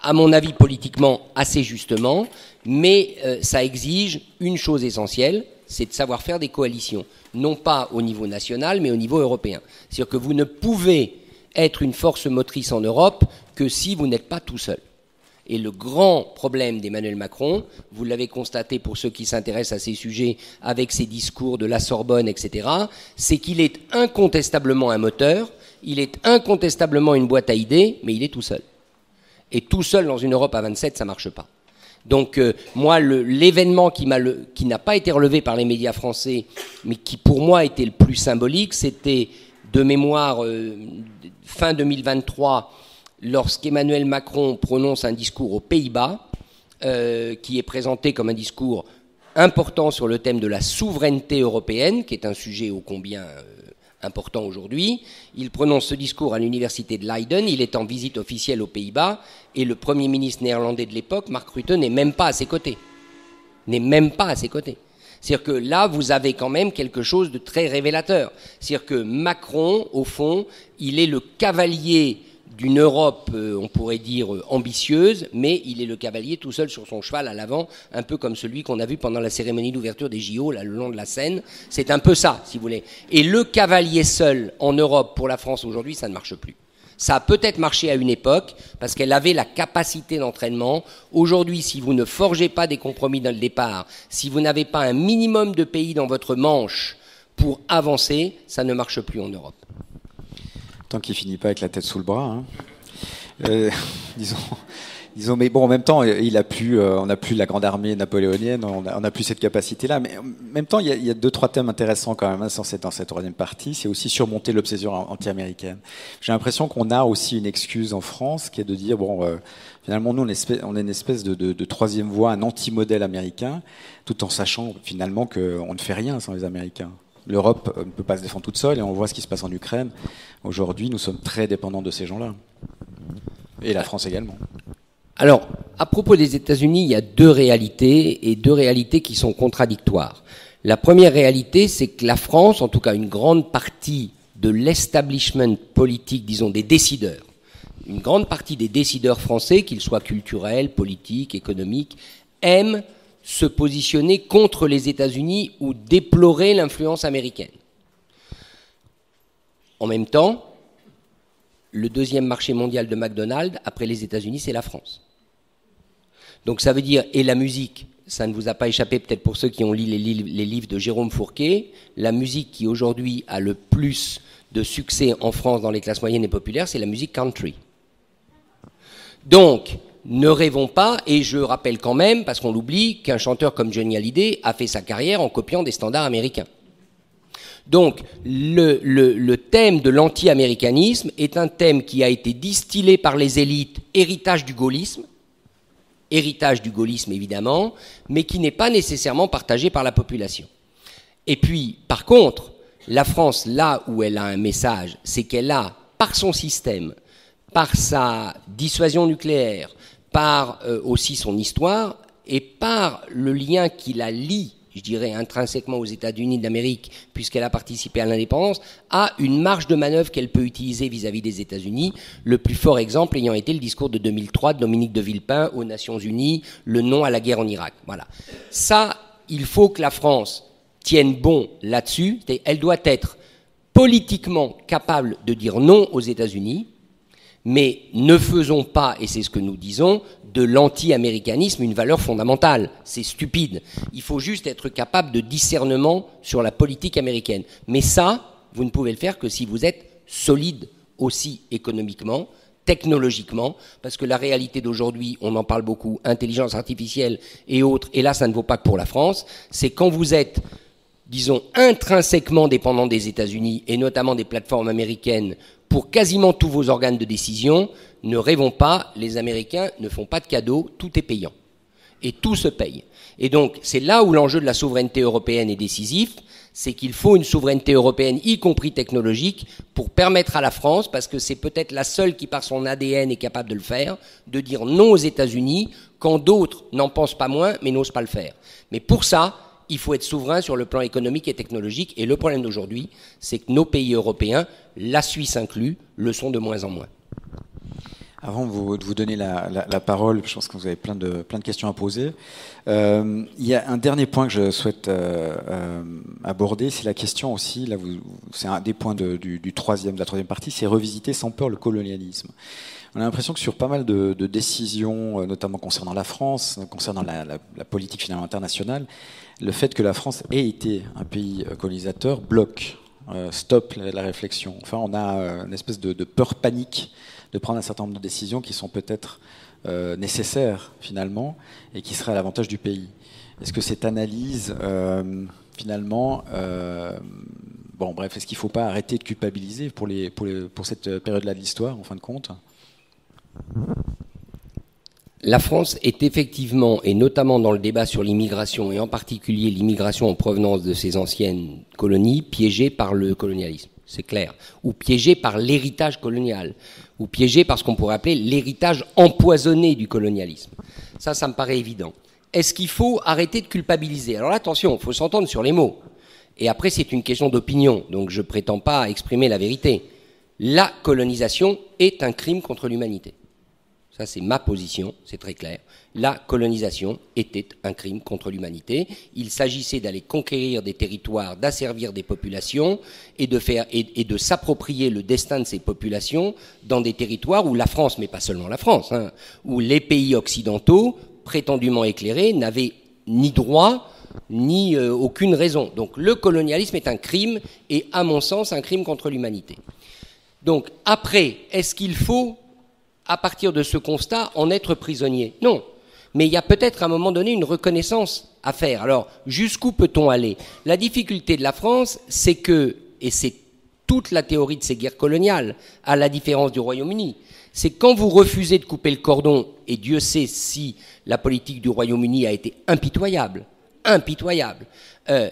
à mon avis politiquement assez justement, mais ça exige une chose essentielle, c'est de savoir faire des coalitions, non pas au niveau national, mais au niveau européen. C'est-à-dire que vous ne pouvez être une force motrice en Europe que si vous n'êtes pas tout seul. Et le grand problème d'Emmanuel Macron, vous l'avez constaté pour ceux qui s'intéressent à ces sujets avec ses discours de la Sorbonne, etc., c'est qu'il est incontestablement un moteur, il est incontestablement une boîte à idées, mais il est tout seul. Et tout seul dans une Europe à 27, ça ne marche pas. Donc moi, l'événement qui n'a pas été relevé par les médias français, mais qui pour moi était le plus symbolique, c'était de mémoire fin 2023, lorsqu'Emmanuel Macron prononce un discours aux Pays-Bas, qui est présenté comme un discours important sur le thème de la souveraineté européenne, qui est un sujet ô combien important aujourd'hui. Il prononce ce discours à l'université de Leiden, il est en visite officielle aux Pays-Bas, et le Premier ministre néerlandais de l'époque, Mark Rutte, n'est même pas à ses côtés. C'est-à-dire que là, vous avez quand même quelque chose de très révélateur. C'est-à-dire que Macron, au fond, il est le cavalier d'une Europe, on pourrait dire, ambitieuse, mais il est le cavalier tout seul sur son cheval à l'avant, un peu comme celui qu'on a vu pendant la cérémonie d'ouverture des JO, là, le long de la Seine. C'est un peu ça, si vous voulez. Et le cavalier seul en Europe pour la France aujourd'hui, ça ne marche plus. Ça a peut-être marché à une époque, parce qu'elle avait la capacité d'entraînement. Aujourd'hui, si vous ne forgez pas des compromis dans le départ, si vous n'avez pas un minimum de pays dans votre manche pour avancer, ça ne marche plus en Europe. Tant qu'il finit pas avec la tête sous le bras, hein. Disons, mais bon, en même temps, on n'a plus la grande armée napoléonienne, on n'a plus cette capacité-là. Mais en même temps, il y a deux, trois thèmes intéressants quand même dans cette troisième partie. C'est aussi surmonter l'obsession anti-américaine. J'ai l'impression qu'on a aussi une excuse en France, qui est de dire finalement, nous, on est une espèce de troisième voie, un anti-modèle américain, tout en sachant finalement qu'on ne fait rien sans les Américains. L'Europe ne peut pas se défendre toute seule, et on voit ce qui se passe en Ukraine. Aujourd'hui, nous sommes très dépendants de ces gens-là. Et la France également. Alors, à propos des États-Unis, il y a deux réalités qui sont contradictoires. La première réalité, c'est que la France, en tout cas une grande partie de l'establishment politique, disons des décideurs, une grande partie des décideurs français, qu'ils soient culturels, politiques, économiques, aiment se positionner contre les États-Unis ou déplorer l'influence américaine. En même temps, le deuxième marché mondial de McDonald's, après les États-Unis, c'est la France. Donc ça veut dire, et la musique, ça ne vous a pas échappé peut-être pour ceux qui ont lu les livres de Jérôme Fourquet, la musique qui aujourd'hui a le plus de succès en France dans les classes moyennes et populaires, c'est la musique country. Donc, ne rêvons pas, et je rappelle quand même, parce qu'on l'oublie, qu'un chanteur comme Johnny Hallyday a fait sa carrière en copiant des standards américains. Donc, le thème de l'anti-américanisme est un thème qui a été distillé par les élites, héritage du gaullisme évidemment, mais qui n'est pas nécessairement partagé par la population. Et puis, par contre, la France, là où elle a un message, c'est qu'elle a, par son système, par sa dissuasion nucléaire, par aussi son histoire, et par le lien qui la lie, je dirais intrinsèquement aux États-Unis d'Amérique, puisqu'elle a participé à l'indépendance, a une marge de manœuvre qu'elle peut utiliser vis-à-vis des États-Unis. Le plus fort exemple ayant été le discours de 2003 de Dominique de Villepin aux Nations Unies, le non à la guerre en Irak. Voilà. Ça, il faut que la France tienne bon là-dessus. Elle doit être politiquement capable de dire non aux États-Unis, mais ne faisons pas, et c'est ce que nous disons, de l'anti-américanisme une valeur fondamentale. C'est stupide. Il faut juste être capable de discernement sur la politique américaine. Mais ça, vous ne pouvez le faire que si vous êtes solide aussi économiquement, technologiquement, parce que la réalité d'aujourd'hui, on en parle beaucoup, intelligence artificielle et autres, et là ça ne vaut pas que pour la France, c'est quand vous êtes, disons, intrinsèquement dépendant des États-Unis, et notamment des plateformes américaines, pour quasiment tous vos organes de décision, ne rêvons pas, les Américains ne font pas de cadeaux, tout est payant. Et tout se paye. Et donc, c'est là où l'enjeu de la souveraineté européenne est décisif, c'est qu'il faut une souveraineté européenne, y compris technologique, pour permettre à la France, parce que c'est peut-être la seule qui, par son ADN, est capable de le faire, de dire non aux États-Unis, quand d'autres n'en pensent pas moins, mais n'osent pas le faire. Mais pour ça, il faut être souverain sur le plan économique et technologique. Et le problème d'aujourd'hui, c'est que nos pays européens, la Suisse inclus, le sont de moins en moins. Avant de vous donner la parole, je pense que vous avez plein de questions à poser. Il y a un dernier point que je souhaite aborder, c'est la question aussi, là c'est un des points de la troisième partie, c'est revisiter sans peur le colonialisme. On a l'impression que sur pas mal de décisions, notamment concernant la France, concernant la politique finalement internationale, le fait que la France ait été un pays colonisateur bloque, stoppe la réflexion. Enfin, on a une espèce de peur panique de prendre un certain nombre de décisions qui sont peut-être nécessaires finalement et qui seraient à l'avantage du pays. Est-ce que cette analyse finalement, est-ce qu'il ne faut pas arrêter de culpabiliser pour cette période-là de l'histoire en fin de compte ? La France est effectivement, et notamment dans le débat sur l'immigration, et en particulier l'immigration en provenance de ses anciennes colonies, piégée par le colonialisme, c'est clair, ou piégée par l'héritage colonial, ou piégée par ce qu'on pourrait appeler l'héritage empoisonné du colonialisme. Ça me paraît évident. Est-ce qu'il faut arrêter de culpabiliser ? Alors là, attention, il faut s'entendre sur les mots. Et après, c'est une question d'opinion, donc je ne prétends pas exprimer la vérité. La colonisation est un crime contre l'humanité. Ça, c'est ma position, c'est très clair. La colonisation était un crime contre l'humanité. Il s'agissait d'aller conquérir des territoires, d'asservir des populations et de s'approprier le destin de ces populations dans des territoires où la France, mais pas seulement la France, où les pays occidentaux, prétendument éclairés, n'avaient ni droit ni aucune raison. Donc le colonialisme est un crime et, à mon sens, un crime contre l'humanité. Donc après, est-ce qu'il faut, à partir de ce constat, en être prisonnier ? Non. Mais il y a peut-être à un moment donné une reconnaissance à faire. Alors, jusqu'où peut-on aller ? La difficulté de la France, c'est que, et c'est toute la théorie de ces guerres coloniales, à la différence du Royaume-Uni, c'est quand vous refusez de couper le cordon, et Dieu sait si la politique du Royaume-Uni a été impitoyable,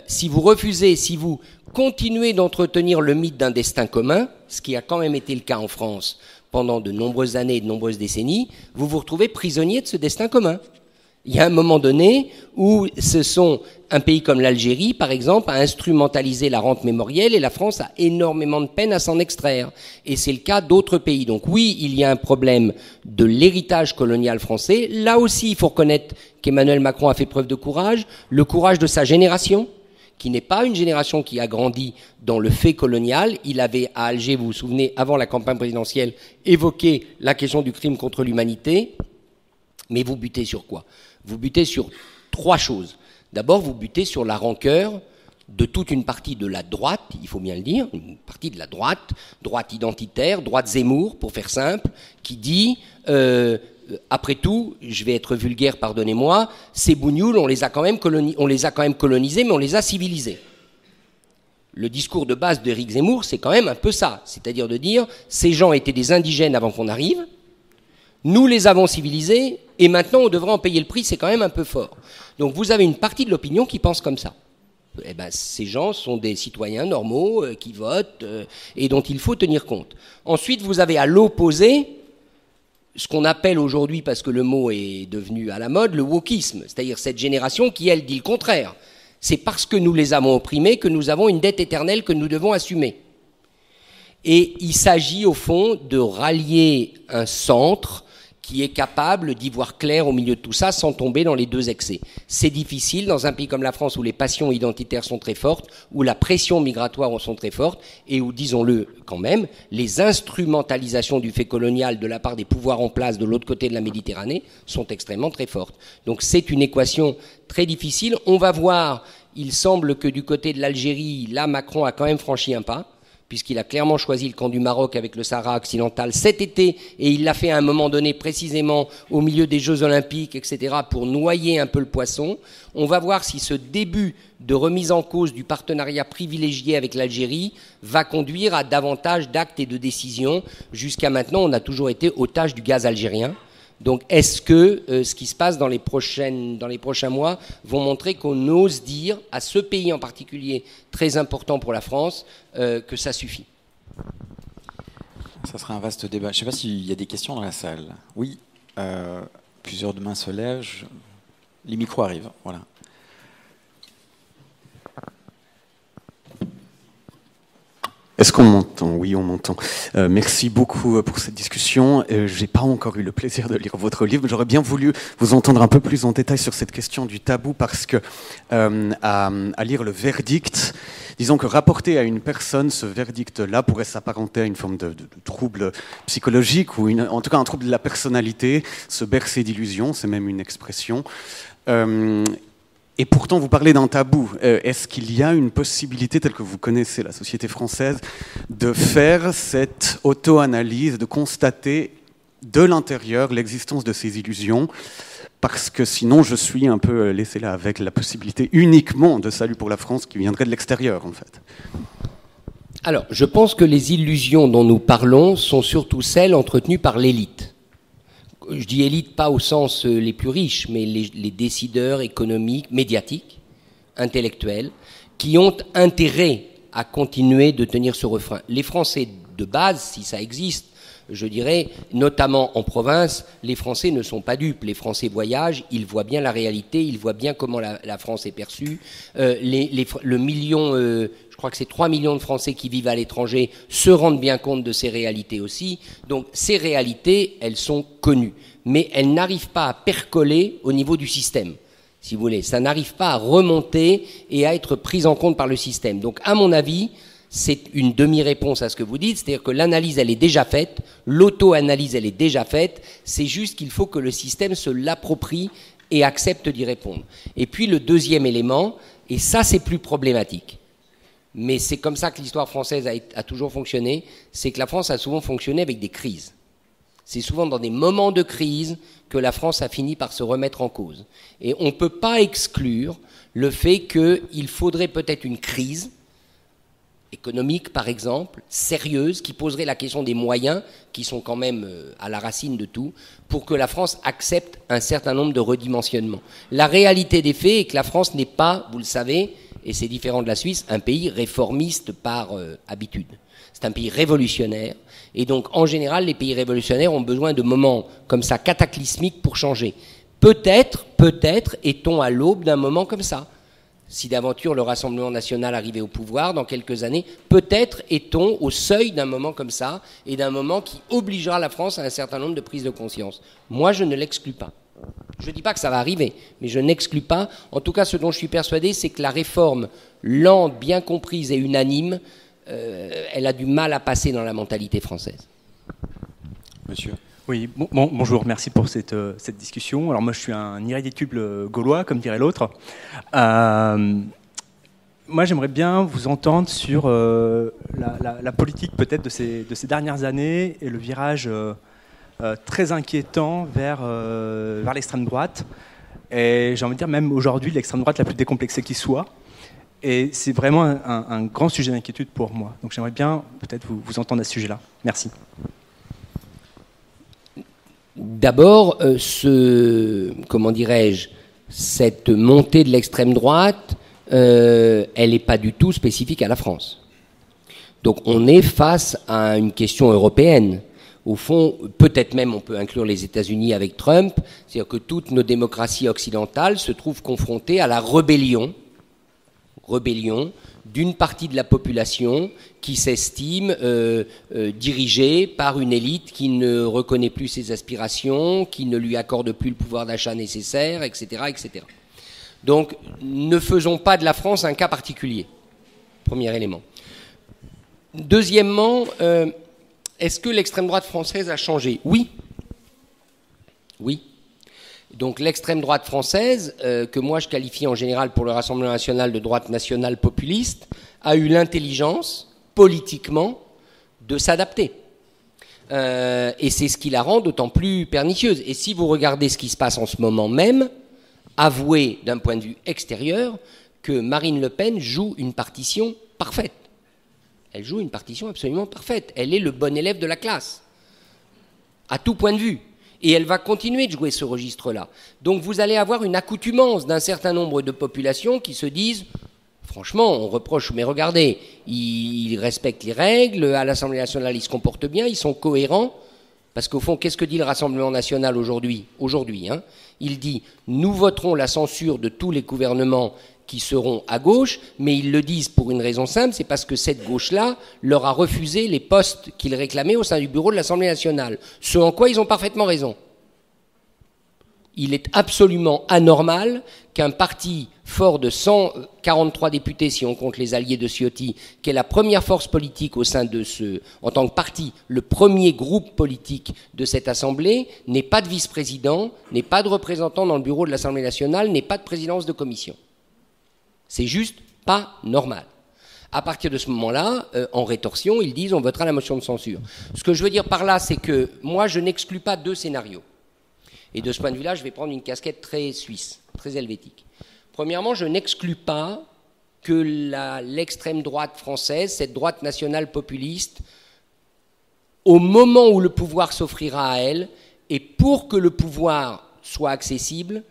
si vous refusez, si vous continuez d'entretenir le mythe d'un destin commun, ce qui a quand même été le cas en France pendant de nombreuses années et de nombreuses décennies, vous vous retrouvez prisonnier de ce destin commun. Il y a un moment donné où un pays comme l'Algérie, par exemple, a instrumentalisé la rente mémorielle et la France a énormément de peine à s'en extraire. Et c'est le cas d'autres pays. Donc oui, il y a un problème de l'héritage colonial français. Là aussi, il faut reconnaître qu'Emmanuel Macron a fait preuve de courage, le courage de sa génération, qui n'est pas une génération qui a grandi dans le fait colonial. Il avait, à Alger, vous vous souvenez, avant la campagne présidentielle, évoqué la question du crime contre l'humanité. Mais vous butez sur quoi ? Vous butez sur trois choses. D'abord, vous butez sur la rancœur de toute une partie de la droite, il faut bien le dire, une partie de la droite identitaire, droite Zemmour, pour faire simple, qui dit, après tout, je vais être vulgaire, pardonnez-moi, ces bougnoules, on les a quand même colonisés, mais on les a civilisés. Le discours de base d'Éric Zemmour, c'est quand même un peu ça, c'est-à-dire de dire, ces gens étaient des indigènes avant qu'on arrive, nous les avons civilisés, et maintenant on devra en payer le prix, c'est quand même un peu fort. Donc vous avez une partie de l'opinion qui pense comme ça. Eh ben, ces gens sont des citoyens normaux qui votent et dont il faut tenir compte. Ensuite, vous avez à l'opposé ce qu'on appelle aujourd'hui, parce que le mot est devenu à la mode, le wokisme, c'est-à-dire cette génération qui, elle, dit le contraire. C'est parce que nous les avons opprimés que nous avons une dette éternelle que nous devons assumer. Et il s'agit au fond de rallier un centre qui est capable d'y voir clair au milieu de tout ça sans tomber dans les deux excès. C'est difficile dans un pays comme la France où les passions identitaires sont très fortes, où la pression migratoire sont très fortes et où, disons-le quand même, les instrumentalisations du fait colonial de la part des pouvoirs en place de l'autre côté de la Méditerranée sont extrêmement très fortes. Donc c'est une équation très difficile. On va voir, il semble que du côté de l'Algérie, là Macron a quand même franchi un pas, puisqu'il a clairement choisi le camp du Maroc avec le Sahara occidental cet été, et il l'a fait à un moment donné précisément au milieu des Jeux Olympiques, etc., pour noyer un peu le poisson. On va voir si ce début de remise en cause du partenariat privilégié avec l'Algérie va conduire à davantage d'actes et de décisions. Jusqu'à maintenant, on a toujours été otage du gaz algérien. Donc est-ce que ce qui se passe dans les prochains mois vont montrer qu'on ose dire à ce pays en particulier, très important pour la France, que ça suffit? Ça sera un vaste débat. Je ne sais pas s'il y a des questions dans la salle. Oui, plusieurs mains se lèvent. Les micros arrivent, voilà. Est-ce qu'on m'entend? Oui, on m'entend. Merci beaucoup pour cette discussion. J'ai pas encore eu le plaisir de lire votre livre, mais j'aurais bien voulu vous entendre un peu plus en détail sur cette question du tabou, parce que à lire le verdict, disons que rapporter à une personne ce verdict-là pourrait s'apparenter à une forme de trouble psychologique, ou en tout cas un trouble de la personnalité, se bercer d'illusions, c'est même une expression. Et pourtant, vous parlez d'un tabou. Est-ce qu'il y a une possibilité, telle que vous connaissez la société française, de faire cette auto-analyse, de constater de l'intérieur l'existence de ces illusions? Parce que sinon, je suis un peu laissé là avec la possibilité uniquement de salut pour la France qui viendrait de l'extérieur, en fait. Alors, je pense que les illusions dont nous parlons sont surtout celles entretenues par l'élite. Je dis élite pas au sens les plus riches, mais les décideurs économiques, médiatiques, intellectuels, qui ont intérêt à continuer de tenir ce refrain. Les Français de base, si ça existe, je dirais, notamment en province, les Français ne sont pas dupes. Les Français voyagent, ils voient bien la réalité, ils voient bien comment la France est perçue. Le million, je crois que c'est 3 millions de Français qui vivent à l'étranger, se rendent bien compte de ces réalités aussi. Donc ces réalités, elles sont connues. Mais elles n'arrivent pas à percoler au niveau du système, si vous voulez. Ça n'arrive pas à remonter et à être pris en compte par le système. Donc à mon avis, c'est une demi-réponse à ce que vous dites, c'est-à-dire que l'analyse, elle est déjà faite, l'auto-analyse, elle est déjà faite, c'est juste qu'il faut que le système se l'approprie et accepte d'y répondre. Et puis le deuxième élément, et ça c'est plus problématique, mais c'est comme ça que l'histoire française a toujours fonctionné, c'est que la France a souvent fonctionné avec des crises. C'est souvent dans des moments de crise que la France a fini par se remettre en cause. Et on ne peut pas exclure le fait qu'il faudrait peut-être une crise économique, par exemple, sérieuse, qui poserait la question des moyens, qui sont quand même à la racine de tout, pour que la France accepte un certain nombre de redimensionnements. La réalité des faits est que la France n'est pas, vous le savez, et c'est différent de la Suisse, un pays réformiste par habitude. C'est un pays révolutionnaire, et donc en général, les pays révolutionnaires ont besoin de moments comme ça, cataclysmiques, pour changer. Peut-être est-on à l'aube d'un moment comme ça. Si d'aventure le Rassemblement national arrivait au pouvoir dans quelques années, peut-être est-on au seuil d'un moment comme ça, et d'un moment qui obligera la France à un certain nombre de prises de conscience. Moi, je ne l'exclus pas. Je ne dis pas que ça va arriver, mais je n'exclus pas. En tout cas, ce dont je suis persuadé, c'est que la réforme lente, bien comprise et unanime, elle a du mal à passer dans la mentalité française. Monsieur. Oui, bonjour, merci pour cette discussion. Alors moi je suis un irréductible gaulois, comme dirait l'autre. Moi j'aimerais bien vous entendre sur la politique peut-être de ces dernières années et le virage très inquiétant vers l'extrême droite. Et j'ai envie de dire même aujourd'hui l'extrême droite la plus décomplexée qui soit. Et c'est vraiment un grand sujet d'inquiétude pour moi. Donc j'aimerais bien peut-être vous entendre à ce sujet-là. Merci. D'abord, cette montée de l'extrême droite, elle n'est pas du tout spécifique à la France. Donc on est face à une question européenne. Au fond, peut-être même on peut inclure les États-Unis avec Trump, c'est-à-dire que toutes nos démocraties occidentales se trouvent confrontées à la rébellion d'une partie de la population qui s'estime dirigée par une élite qui ne reconnaît plus ses aspirations, qui ne lui accorde plus le pouvoir d'achat nécessaire, etc., etc. Donc, ne faisons pas de la France un cas particulier. Premier élément. Deuxièmement, est-ce que l'extrême droite française a changé ? Oui. Oui. Donc l'extrême droite française, que moi je qualifie en général pour le Rassemblement national de droite nationale populiste, a eu l'intelligence, politiquement, de s'adapter. Et c'est ce qui la rend d'autant plus pernicieuse. Et si vous regardez ce qui se passe en ce moment même, avouez d'un point de vue extérieur que Marine Le Pen joue une partition parfaite. Elle joue une partition absolument parfaite. Elle est le bon élève de la classe, à tout point de vue. Et elle va continuer de jouer ce registre-là. Donc vous allez avoir une accoutumance d'un certain nombre de populations qui se disent, franchement, on reproche, mais regardez, ils respectent les règles, à l'Assemblée nationale, ils se comportent bien, ils sont cohérents. Parce qu'au fond, qu'est-ce que dit le Rassemblement national aujourd'hui ? Il dit, nous voterons la censure de tous les gouvernements qui seront à gauche, mais ils le disent pour une raison simple, c'est parce que cette gauche-là leur a refusé les postes qu'ils réclamaient au sein du bureau de l'Assemblée nationale. Ce en quoi ils ont parfaitement raison. Il est absolument anormal qu'un parti fort de 143 députés, si on compte les alliés de Ciotti, qui est la première force politique au sein de en tant que parti, le premier groupe politique de cette Assemblée, n'ait pas de vice-président, n'ait pas de représentant dans le bureau de l'Assemblée nationale, n'ait pas de présidence de commission. C'est juste pas normal. À partir de ce moment-là, en rétorsion, ils disent on votera la motion de censure. Ce que je veux dire par là, c'est que moi, je n'exclus pas deux scénarios. Et de ce point de vue-là, je vais prendre une casquette très suisse, très helvétique. Premièrement, je n'exclus pas que l'extrême droite française, cette droite nationale populiste, au moment où le pouvoir s'offrira à elle, et pour que le pouvoir soit accessible,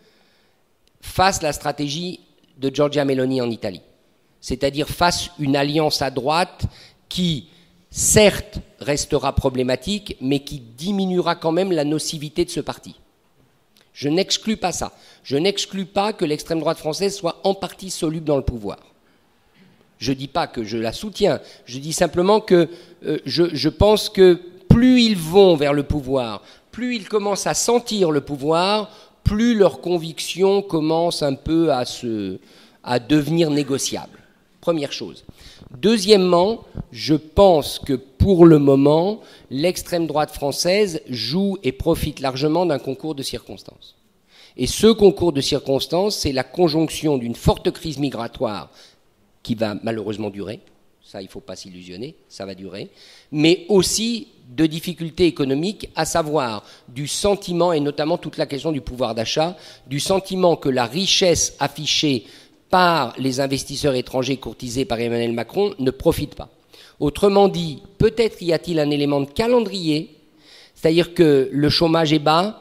fasse la stratégie de Giorgia Meloni en Italie. C'est-à-dire fasse une alliance à droite qui, certes, restera problématique, mais qui diminuera quand même la nocivité de ce parti. Je n'exclus pas ça. Je n'exclus pas que l'extrême droite française soit en partie soluble dans le pouvoir. Je ne dis pas que je la soutiens. Je dis simplement que je pense que plus ils vont vers le pouvoir, plus ils commencent à sentir le pouvoir, plus leurs convictions commencent un peu à devenir négociables. Première chose. Deuxièmement, je pense que pour le moment, l'extrême droite française joue et profite largement d'un concours de circonstances. Et ce concours de circonstances, c'est la conjonction d'une forte crise migratoire qui va malheureusement durer, ça il ne faut pas s'illusionner, ça va durer, mais aussi de difficultés économiques, à savoir du sentiment, et notamment toute la question du pouvoir d'achat, du sentiment que la richesse affichée par les investisseurs étrangers courtisés par Emmanuel Macron ne profite pas. Autrement dit, peut-être y a-t-il un élément de calendrier, c'est-à-dire que le chômage est bas,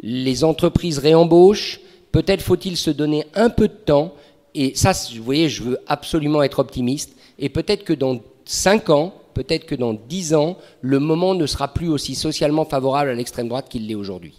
les entreprises réembauchent, peut-être faut-il se donner un peu de temps, et ça, vous voyez, je veux absolument être optimiste, et peut-être que dans 5 ans, peut-être que dans 10 ans, le moment ne sera plus aussi socialement favorable à l'extrême droite qu'il l'est aujourd'hui.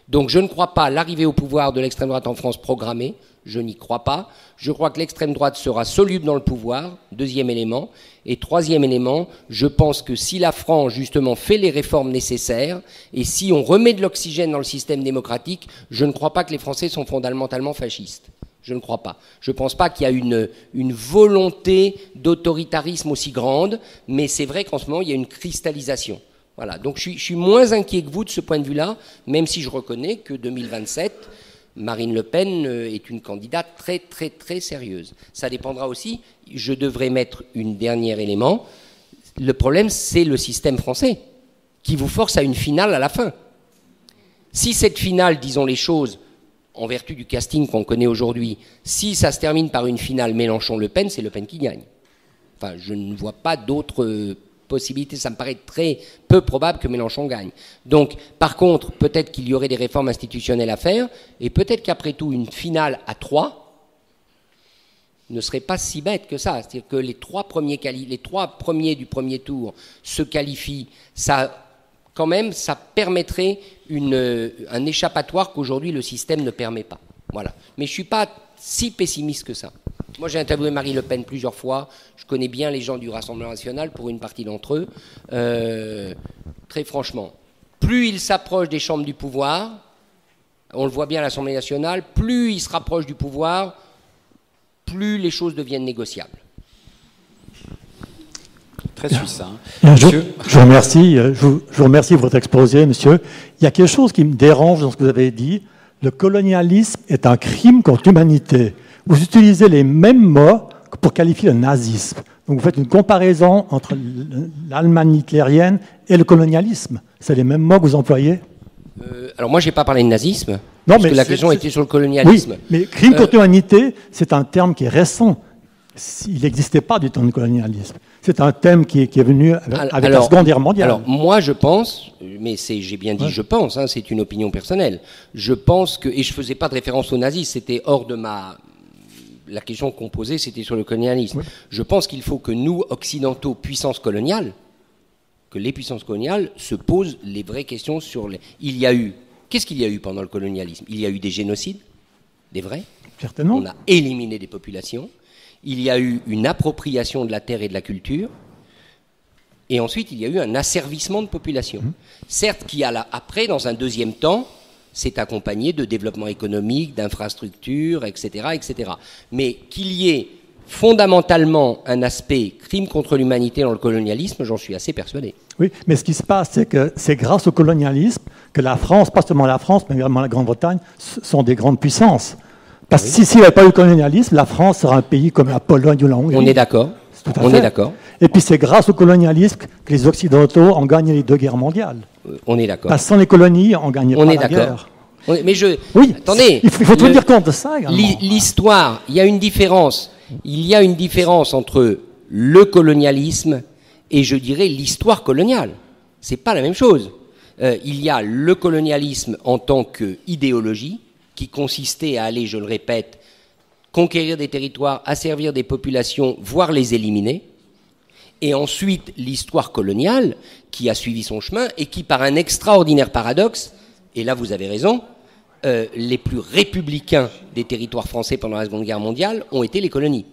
Donc je ne crois pas à l'arrivée au pouvoir de l'extrême droite en France programmée, je n'y crois pas. Je crois que l'extrême droite sera soluble dans le pouvoir, deuxième élément. Et troisième élément, je pense que si la France, justement, fait les réformes nécessaires, et si on remet de l'oxygène dans le système démocratique, je ne crois pas que les Français sont fondamentalement fascistes. Je ne crois pas. Je ne pense pas qu'il y a une volonté d'autoritarisme aussi grande, mais c'est vrai qu'en ce moment, il y a une cristallisation. Voilà. Donc je suis moins inquiet que vous de ce point de vue-là, même si je reconnais que 2027... Marine Le Pen est une candidate très, très, très sérieuse. Ça dépendra aussi, je devrais mettre un dernier élément, le problème c'est le système français, qui vous force à une finale à la fin. Si cette finale, disons les choses, en vertu du casting qu'on connaît aujourd'hui, si ça se termine par une finale Mélenchon-Le Pen, c'est Le Pen qui gagne. Enfin, je ne vois pas d'autres possibilité, ça me paraît très peu probable que Mélenchon gagne. Donc, par contre, peut-être qu'il y aurait des réformes institutionnelles à faire, et peut-être qu'après tout, une finale à 3 ne serait pas si bête que ça. C'est-à-dire que les trois premiers du premier tour se qualifient, ça, quand même, ça permettrait un échappatoire qu'aujourd'hui le système ne permet pas. Voilà. Mais je ne suis pas si pessimiste que ça. Moi, j'ai interviewé Marie Le Pen plusieurs fois. Je connais bien les gens du Rassemblement national, pour une partie d'entre eux. Très franchement, plus il s'approche des chambres du pouvoir, on le voit bien à l'Assemblée nationale, plus il se rapproche du pouvoir, plus les choses deviennent négociables. Très suisse, hein. Je vous remercie. Je vous remercie pour votre exposé, monsieur. Il y a quelque chose qui me dérange dans ce que vous avez dit. Le colonialisme est un crime contre l'humanité. Vous utilisez les mêmes mots pour qualifier le nazisme. Donc vous faites une comparaison entre l'Allemagne hitlérienne et le colonialisme. C'est les mêmes mots que vous employez ? Alors moi, je n'ai pas parlé de nazisme, non, parce que la question était sur le colonialisme. Oui, mais crime contre l'humanité, c'est un terme qui est récent. Il n'existait pas du temps du colonialisme. c'est un thème qui est venu avec la Seconde Guerre mondiale. Alors, moi, je pense, mais j'ai bien dit je pense, hein, c'est une opinion personnelle, je pense que, et je faisais pas de référence aux nazis, c'était hors de la question qu'on posait, c'était sur le colonialisme. Oui. Je pense qu'il faut que nous, occidentaux, puissances coloniales, que les puissances coloniales se posent les vraies questions sur qu'est-ce qu'il y a eu pendant le colonialisme? Il y a eu des génocides, des vrais. Certainement. On a éliminé des populations. Il y a eu une appropriation de la terre et de la culture. Et ensuite, il y a eu un asservissement de population. Certes, qui après, dans un deuxième temps, s'est accompagné de développement économique, d'infrastructures, etc., etc. Mais qu'il y ait fondamentalement un aspect crime contre l'humanité dans le colonialisme, j'en suis assez persuadé. Oui, mais ce qui se passe, c'est que c'est grâce au colonialisme que la France, pas seulement la France, mais également la Grande-Bretagne, sont des grandes puissances. Parce que s'il n'y avait pas eu le colonialisme, la France serait un pays comme la Pologne ou la Hongrie. On est d'accord. On est d'accord. Et puis c'est grâce au colonialisme que les Occidentaux ont gagné les 2 guerres mondiales. On est d'accord. Parce que sans les colonies, on ne gagnait pas la guerre. Mais oui, attendez. Il faut tenir compte de ça également. L'histoire, il y a une différence. Il y a une différence entre le colonialisme et, je dirais, l'histoire coloniale. C'est pas la même chose. Il y a le colonialisme en tant qu'idéologie, qui consistait à aller, je le répète, conquérir des territoires, asservir des populations, voire les éliminer. Et ensuite, l'histoire coloniale, qui a suivi son chemin et qui, par un extraordinaire paradoxe, et là vous avez raison, les plus républicains des territoires français pendant la Seconde Guerre mondiale ont été les colonies.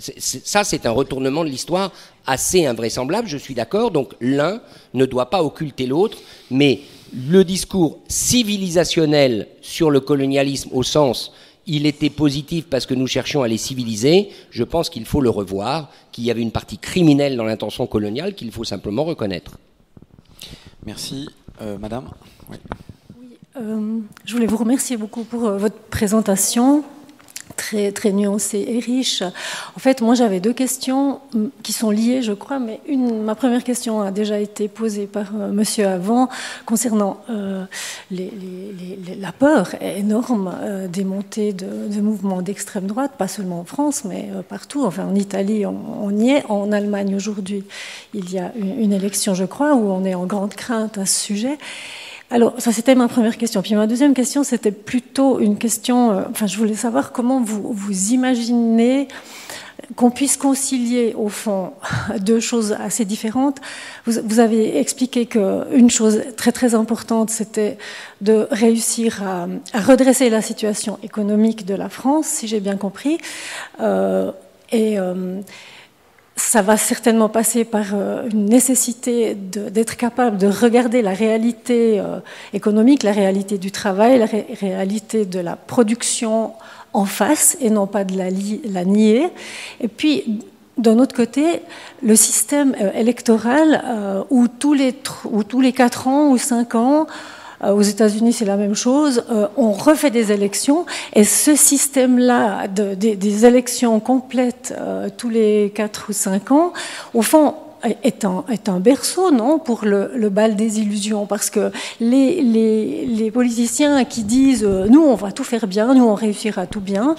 Ça, c'est un retournement de l'histoire assez invraisemblable, je suis d'accord. Donc l'un ne doit pas occulter l'autre, mais le discours civilisationnel sur le colonialisme au sens il était positif parce que nous cherchions à les civiliser, je pense qu'il faut le revoir, qu'il y avait une partie criminelle dans l'intention coloniale qu'il faut simplement reconnaître. Merci. Madame oui. Je voulais vous remercier beaucoup pour votre présentation, très, très nuancée et riche. En fait, moi, j'avais 2 questions qui sont liées, je crois, mais ma première question a déjà été posée par monsieur avant, concernant la peur énorme des montées de mouvements d'extrême droite, pas seulement en France, mais partout. Enfin, en Italie, on y est. En Allemagne, aujourd'hui, il y a une élection, je crois, où on est en grande crainte à ce sujet. Alors, ça, c'était ma première question. Puis ma deuxième question, c'était plutôt une question... je voulais savoir comment vous imaginez qu'on puisse concilier, au fond, 2 choses assez différentes. Vous avez expliqué qu'une chose très, très importante, c'était de réussir à redresser la situation économique de la France, si j'ai bien compris. Ça va certainement passer par une nécessité d'être capable de regarder la réalité économique, la réalité du travail, la réalité de la production en face et non pas de la nier. Et puis, d'un autre côté, le système électoral où tous les 4 ans ou 5 ans, aux États-Unis, c'est la même chose. On refait des élections et ce système-là, des élections complètes tous les 4 ou 5 ans, au fond, est un berceau, non, pour le bal des illusions, parce que les politiciens qui disent nous on va tout faire bien, nous on réussira tout bien,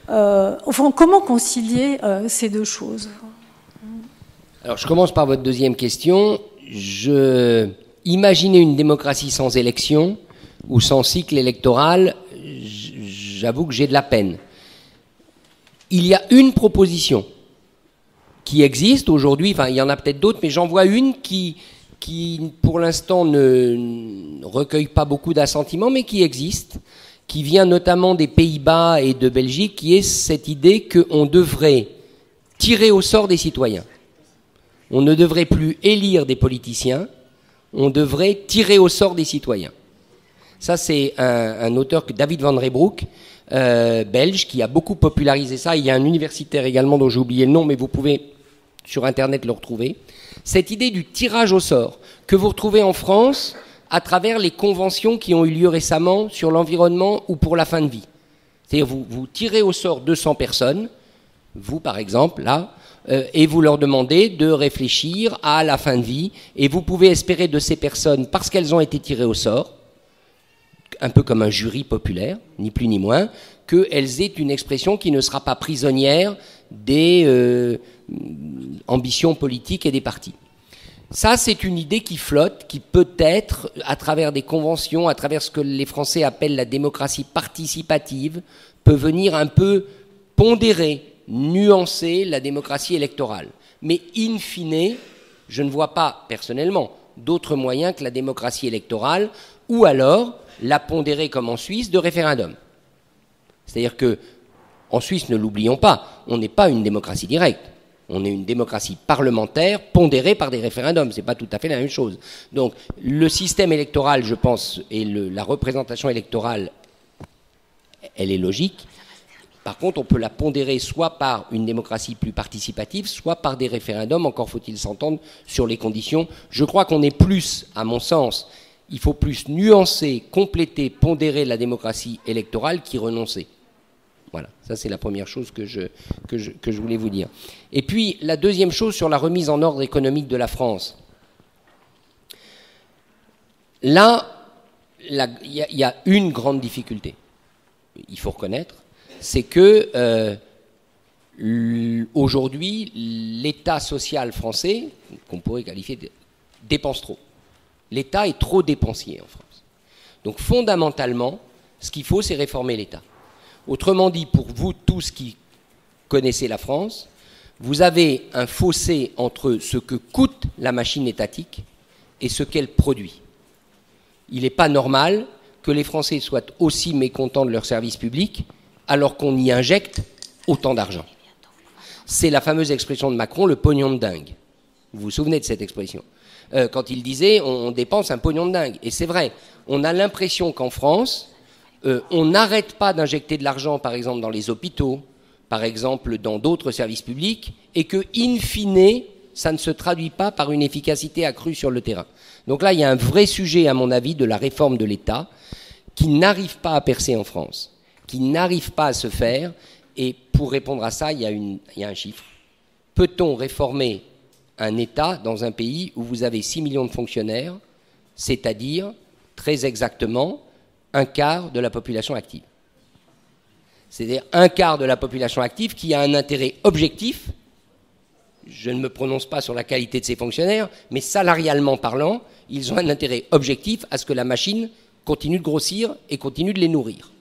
au fond, comment concilier ces 2 choses? Alors je commence par votre deuxième question. Imaginez une démocratie sans élection ou sans cycle électoral, j'avoue que j'ai de la peine. Il y a une proposition qui existe aujourd'hui, enfin il y en a peut-être d'autres, mais j'en vois une qui pour l'instant ne recueille pas beaucoup d'assentiments, mais qui existe, qui vient notamment des Pays-Bas et de Belgique, qui est cette idée qu'on devrait tirer au sort des citoyens. On ne devrait plus élire des politiciens, on devrait tirer au sort des citoyens. Ça, c'est un auteur, David Van Reybrouck, belge, qui a beaucoup popularisé ça. Il y a un universitaire également dont j'ai oublié le nom, mais vous pouvez sur Internet le retrouver. Cette idée du tirage au sort que vous retrouvez en France à travers les conventions qui ont eu lieu récemment sur l'environnement ou pour la fin de vie. C'est-à-dire vous tirez au sort 200 personnes, vous par exemple, là, et vous leur demandez de réfléchir à la fin de vie, et vous pouvez espérer de ces personnes, parce qu'elles ont été tirées au sort, un peu comme un jury populaire, ni plus ni moins, qu'elles aient une expression qui ne sera pas prisonnière des ambitions politiques et des partis. Ça, c'est une idée qui flotte, qui peut-être, à travers des conventions, à travers ce que les Français appellent la démocratie participative, peut venir un peu pondérer, nuancer la démocratie électorale. Mais in fine, je ne vois pas, personnellement, d'autres moyens que la démocratie électorale, ou alors la pondérer comme en Suisse de référendum. C'est-à-dire que, en Suisse, ne l'oublions pas, on n'est pas une démocratie directe. On est une démocratie parlementaire pondérée par des référendums. C'est pas tout à fait la même chose. Donc, le système électoral, je pense, et la représentation électorale, elle est logique. Par contre, on peut la pondérer soit par une démocratie plus participative, soit par des référendums. Encore faut-il s'entendre sur les conditions. Je crois qu'on est plus, à mon sens, il faut plus nuancer, compléter, pondérer la démocratie électorale qu'y renoncer. Voilà, ça c'est la première chose que je voulais vous dire. Et puis, la deuxième chose sur la remise en ordre économique de la France. Là, il y a une grande difficulté, il faut reconnaître, c'est que aujourd'hui, l'État social français, qu'on pourrait qualifier de dépense trop. L'État est trop dépensier en France. Donc fondamentalement, ce qu'il faut, c'est réformer l'État. Autrement dit, pour vous tous qui connaissez la France, vous avez un fossé entre ce que coûte la machine étatique et ce qu'elle produit. Il n'est pas normal que les Français soient aussi mécontents de leurs services publics alors qu'on y injecte autant d'argent. C'est la fameuse expression de Macron, le pognon de dingue. Vous vous souvenez de cette expression ? Quand il disait on dépense un pognon de dingue. Et c'est vrai, on a l'impression qu'en France, on n'arrête pas d'injecter de l'argent, par exemple, dans les hôpitaux, par exemple, dans d'autres services publics, et que, in fine, ça ne se traduit pas par une efficacité accrue sur le terrain. Donc là, il y a un vrai sujet, à mon avis, de la réforme de l'État, qui n'arrive pas à percer en France, qui n'arrive pas à se faire, et pour répondre à ça, il y a un chiffre. Peut-on réformer un État dans un pays où vous avez 6 millions de fonctionnaires, c'est-à-dire, très exactement, un quart de la population active. C'est-à-dire un quart de la population active qui a un intérêt objectif, je ne me prononce pas sur la qualité de ces fonctionnaires, mais salarialement parlant, ils ont un intérêt objectif à ce que la machine continue de grossir et continue de les nourrir.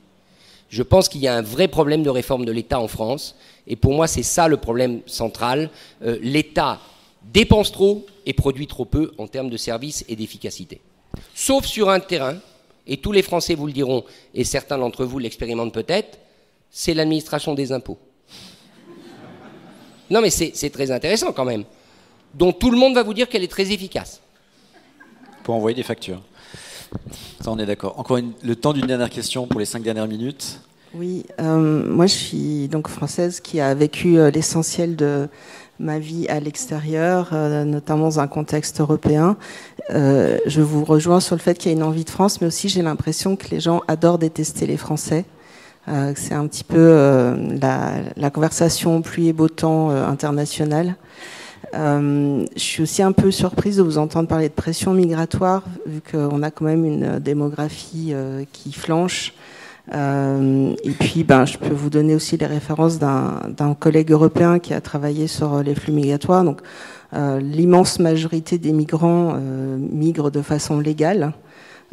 Je pense qu'il y a un vrai problème de réforme de l'État en France, et pour moi c'est ça le problème central. L'État dépense trop et produit trop peu en termes de services et d'efficacité. Sauf sur un terrain, et tous les Français vous le diront, et certains d'entre vous l'expérimentent peut-être, c'est l'administration des impôts. Non mais c'est très intéressant quand même, dont tout le monde va vous dire qu'elle est très efficace. Pour envoyer des factures. Ça, on est d'accord. Encore le temps d'une dernière question pour les 5 dernières minutes. Oui, moi je suis donc française qui a vécu l'essentiel de ma vie à l'extérieur, notamment dans un contexte européen. Je vous rejoins sur le fait qu'il y a une envie de France, mais aussi j'ai l'impression que les gens adorent détester les Français. C'est un petit peu la conversation pluie et beau temps internationale. Je suis aussi un peu surprise de vous entendre parler de pression migratoire, vu qu'on a quand même une démographie qui flanche. Et puis, je peux vous donner aussi les références d'un collègue européen qui a travaillé sur les flux migratoires. Donc, l'immense majorité des migrants migrent de façon légale.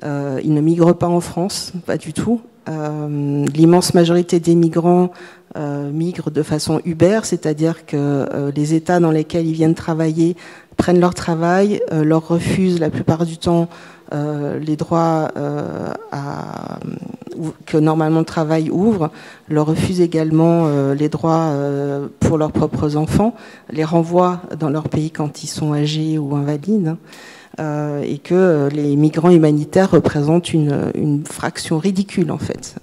Ils ne migrent pas en France, pas du tout. L'immense majorité des migrants migrent de façon Uber, c'est-à-dire que les États dans lesquels ils viennent travailler prennent leur travail, leur refusent la plupart du temps les droits que normalement le travail ouvre, leur refusent également les droits pour leurs propres enfants, les renvoient dans leur pays quand ils sont âgés ou invalides. Et que les migrants humanitaires représentent une fraction ridicule en fait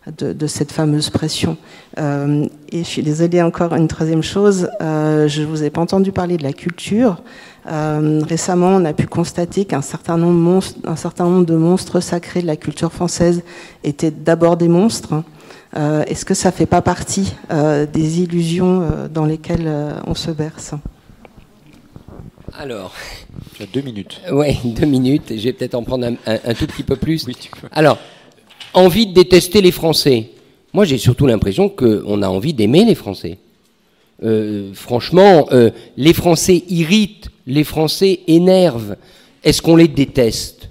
de cette fameuse pression. Et je suis désolée, encore une troisième chose, je vous ai pas entendu parler de la culture. Récemment, on a pu constater qu'un certain nombre de monstres sacrés de la culture française étaient d'abord des monstres. Est-ce que ça fait pas partie des illusions dans lesquelles on se berce ? Alors, tu as 2 minutes. Oui, 2 minutes. Je vais peut-être en prendre un tout petit peu plus. Oui, tu peux. Alors, envie de détester les Français. Moi, j'ai surtout l'impression qu'on a envie d'aimer les Français. Franchement, les Français irritent, les Français énervent. Est-ce qu'on les déteste ?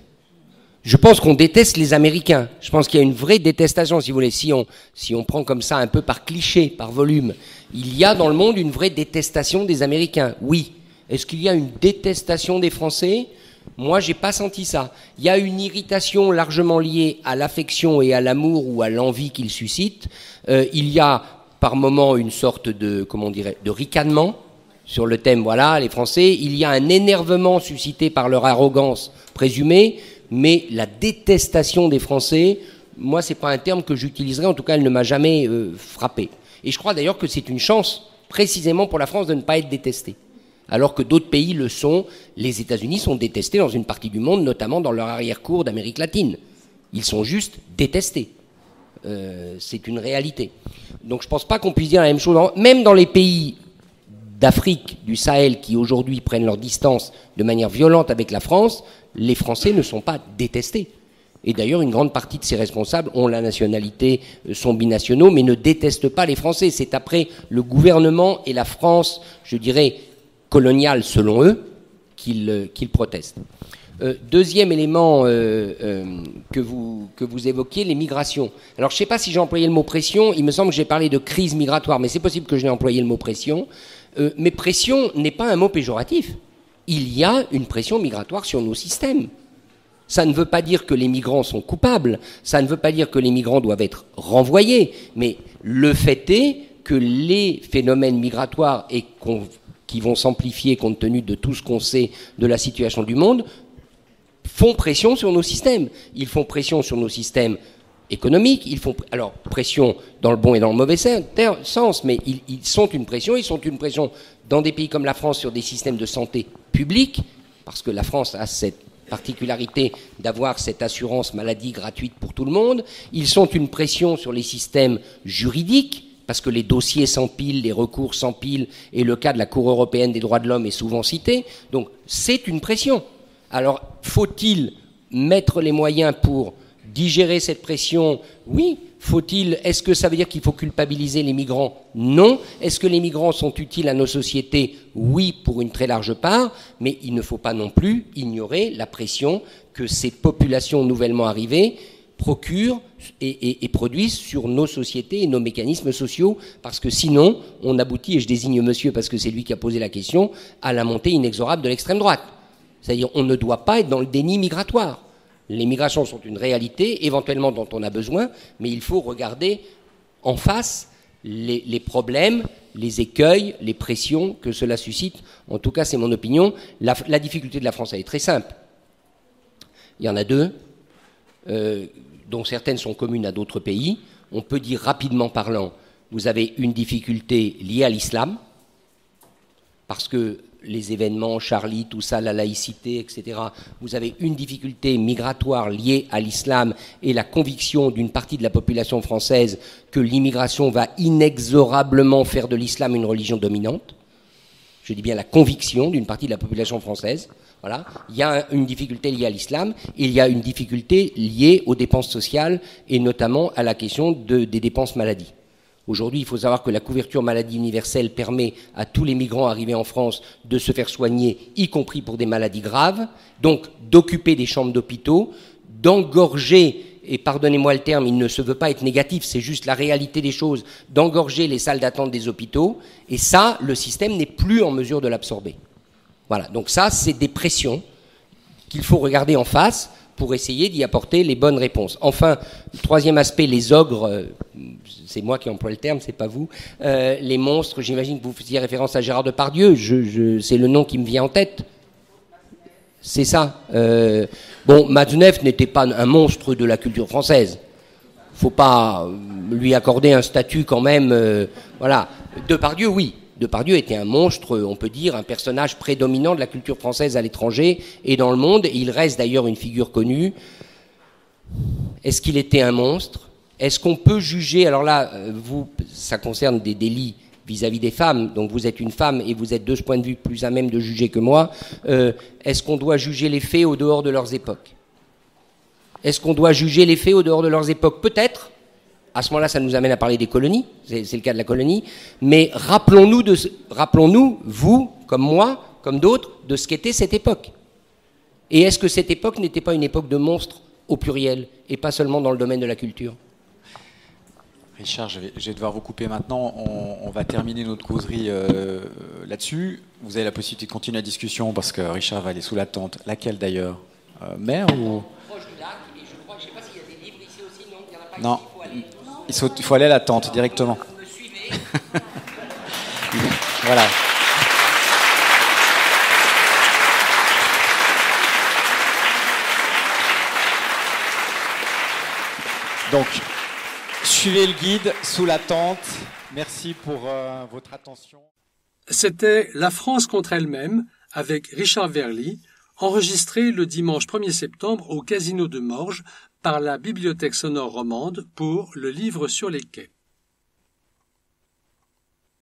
Je pense qu'on déteste les Américains. Je pense qu'il y a une vraie détestation, si vous voulez. Si on prend comme ça un peu par cliché, par volume, il y a dans le monde une vraie détestation des Américains. Oui. Est-ce qu'il y a une détestation des Français ? Moi, j'ai pas senti ça. Il y a une irritation largement liée à l'affection et à l'amour ou à l'envie qu'ils suscitent. Il y a par moments une sorte de, de ricanement sur le thème, voilà, les Français. Il y a un énervement suscité par leur arrogance présumée. Mais la détestation des Français, moi, c'est pas un terme que j'utiliserai. En tout cas, elle ne m'a jamais frappé. Et je crois d'ailleurs que c'est une chance, précisément pour la France, de ne pas être détestée. Alors que d'autres pays le sont. Les États-Unis sont détestés dans une partie du monde, notamment dans leur arrière-cour d'Amérique latine. Ils sont juste détestés. C'est une réalité. Donc je pense pas qu'on puisse dire la même chose. Même dans les pays d'Afrique, du Sahel, qui aujourd'hui prennent leur distance de manière violente avec la France, les Français ne sont pas détestés. Et d'ailleurs, une grande partie de ces responsables ont la nationalité, sont binationaux, mais ne détestent pas les Français. C'est après le gouvernement et la France, je dirais, coloniale selon eux, qu'ils protestent. Deuxième élément que vous évoquiez, les migrations. Alors, je ne sais pas si j'ai employé le mot pression. Il me semble que j'ai parlé de crise migratoire, mais c'est possible que je n'ai employé le mot pression. Mais pression n'est pas un mot péjoratif. Il y a une pression migratoire sur nos systèmes. Ça ne veut pas dire que les migrants sont coupables, ça ne veut pas dire que les migrants doivent être renvoyés, mais le fait est que les phénomènes migratoires qui vont s'amplifier compte tenu de tout ce qu'on sait de la situation du monde, font pression sur nos systèmes. Ils font pression sur nos systèmes économiques, ils font alors pression dans le bon et dans le mauvais sens, mais ils sont une pression dans des pays comme la France sur des systèmes de santé publique, parce que la France a cette particularité d'avoir cette assurance maladie gratuite pour tout le monde. Ils sont une pression sur les systèmes juridiques, parce que les dossiers s'empilent, les recours s'empilent, et le cas de la Cour européenne des droits de l'homme est souvent cité. Donc c'est une pression. Alors faut-il mettre les moyens pour digérer cette pression? Oui. Est-ce que ça veut dire qu'il faut culpabiliser les migrants? Non. Est-ce que les migrants sont utiles à nos sociétés? Oui, pour une très large part, mais il ne faut pas non plus ignorer la pression que ces populations nouvellement arrivées procurent et produisent sur nos sociétés et nos mécanismes sociaux, parce que sinon, on aboutit, et je désigne monsieur parce que c'est lui qui a posé la question, à la montée inexorable de l'extrême droite. C'est-à-dire, on ne doit pas être dans le déni migratoire. Les migrations sont une réalité, éventuellement dont on a besoin, mais il faut regarder en face les problèmes, les écueils, les pressions que cela suscite. En tout cas, c'est mon opinion. La difficulté de la France, elle est très simple. Il y en a deux, dont certaines sont communes à d'autres pays. On peut dire rapidement parlant, vous avez une difficulté liée à l'islam, parce que les événements, Charlie, tout ça, la laïcité, etc. Vous avez une difficulté migratoire liée à l'islam et la conviction d'une partie de la population française que l'immigration va inexorablement faire de l'islam une religion dominante. Je dis bien la conviction d'une partie de la population française. Voilà. Il y a une difficulté liée à l'islam, et il y a une difficulté liée aux dépenses sociales et notamment à la question des dépenses maladie. Aujourd'hui, il faut savoir que la couverture maladie universelle permet à tous les migrants arrivés en France de se faire soigner, y compris pour des maladies graves, donc d'occuper des chambres d'hôpitaux, d'engorger, et pardonnez-moi le terme, il ne se veut pas être négatif, c'est juste la réalité des choses, d'engorger les salles d'attente des hôpitaux, et ça, le système n'est plus en mesure de l'absorber. Voilà, donc ça, c'est des pressions qu'il faut regarder en face pour essayer d'y apporter les bonnes réponses. Enfin, le troisième aspect, les ogres, c'est moi qui emploie le terme, c'est pas vous, les monstres, j'imagine que vous faisiez référence à Gérard Depardieu, c'est le nom qui me vient en tête. C'est ça. Bon, Matzneff n'était pas un monstre de la culture française. Faut pas lui accorder un statut quand même. Voilà. Depardieu, oui. Depardieu était un monstre, on peut dire, un personnage prédominant de la culture française à l'étranger et dans le monde. Et il reste d'ailleurs une figure connue. Est-ce qu'il était un monstre? Est-ce qu'on peut juger? Alors là, vous, ça concerne des délits vis-à-vis des femmes, donc vous êtes une femme et vous êtes de ce point de vue plus à même de juger que moi. Est-ce qu'on doit juger les faits au dehors de leurs époques? Est-ce qu'on doit juger les faits au dehors de leurs époques? Peut-être, À ce moment-là, ça nous amène à parler des colonies, c'est le cas de la colonie, mais rappelons-nous, vous, comme moi, comme d'autres, de ce qu'était cette époque. Et est-ce que cette époque n'était pas une époque de monstres au pluriel, et pas seulement dans le domaine de la culture ? Richard, je vais devoir vous couper maintenant. On va terminer notre causerie là-dessus. Vous avez la possibilité de continuer la discussion parce que Richard va aller sous la tente. Laquelle d'ailleurs ? Mer ou... Proche du lac, et je crois, je ne sais pas s'il y a des livres ici aussi, non ? Il n'y en a pas Non. ici, Il faut aller à la tente directement. Vous me suivez ? Voilà. Donc, suivez le guide sous la tente. Merci pour votre attention. C'était La France contre elle-même avec Richard Verly, enregistré le dimanche 1er septembre au Casino de Morges par la Bibliothèque sonore romande pour Le Livre sur les quais.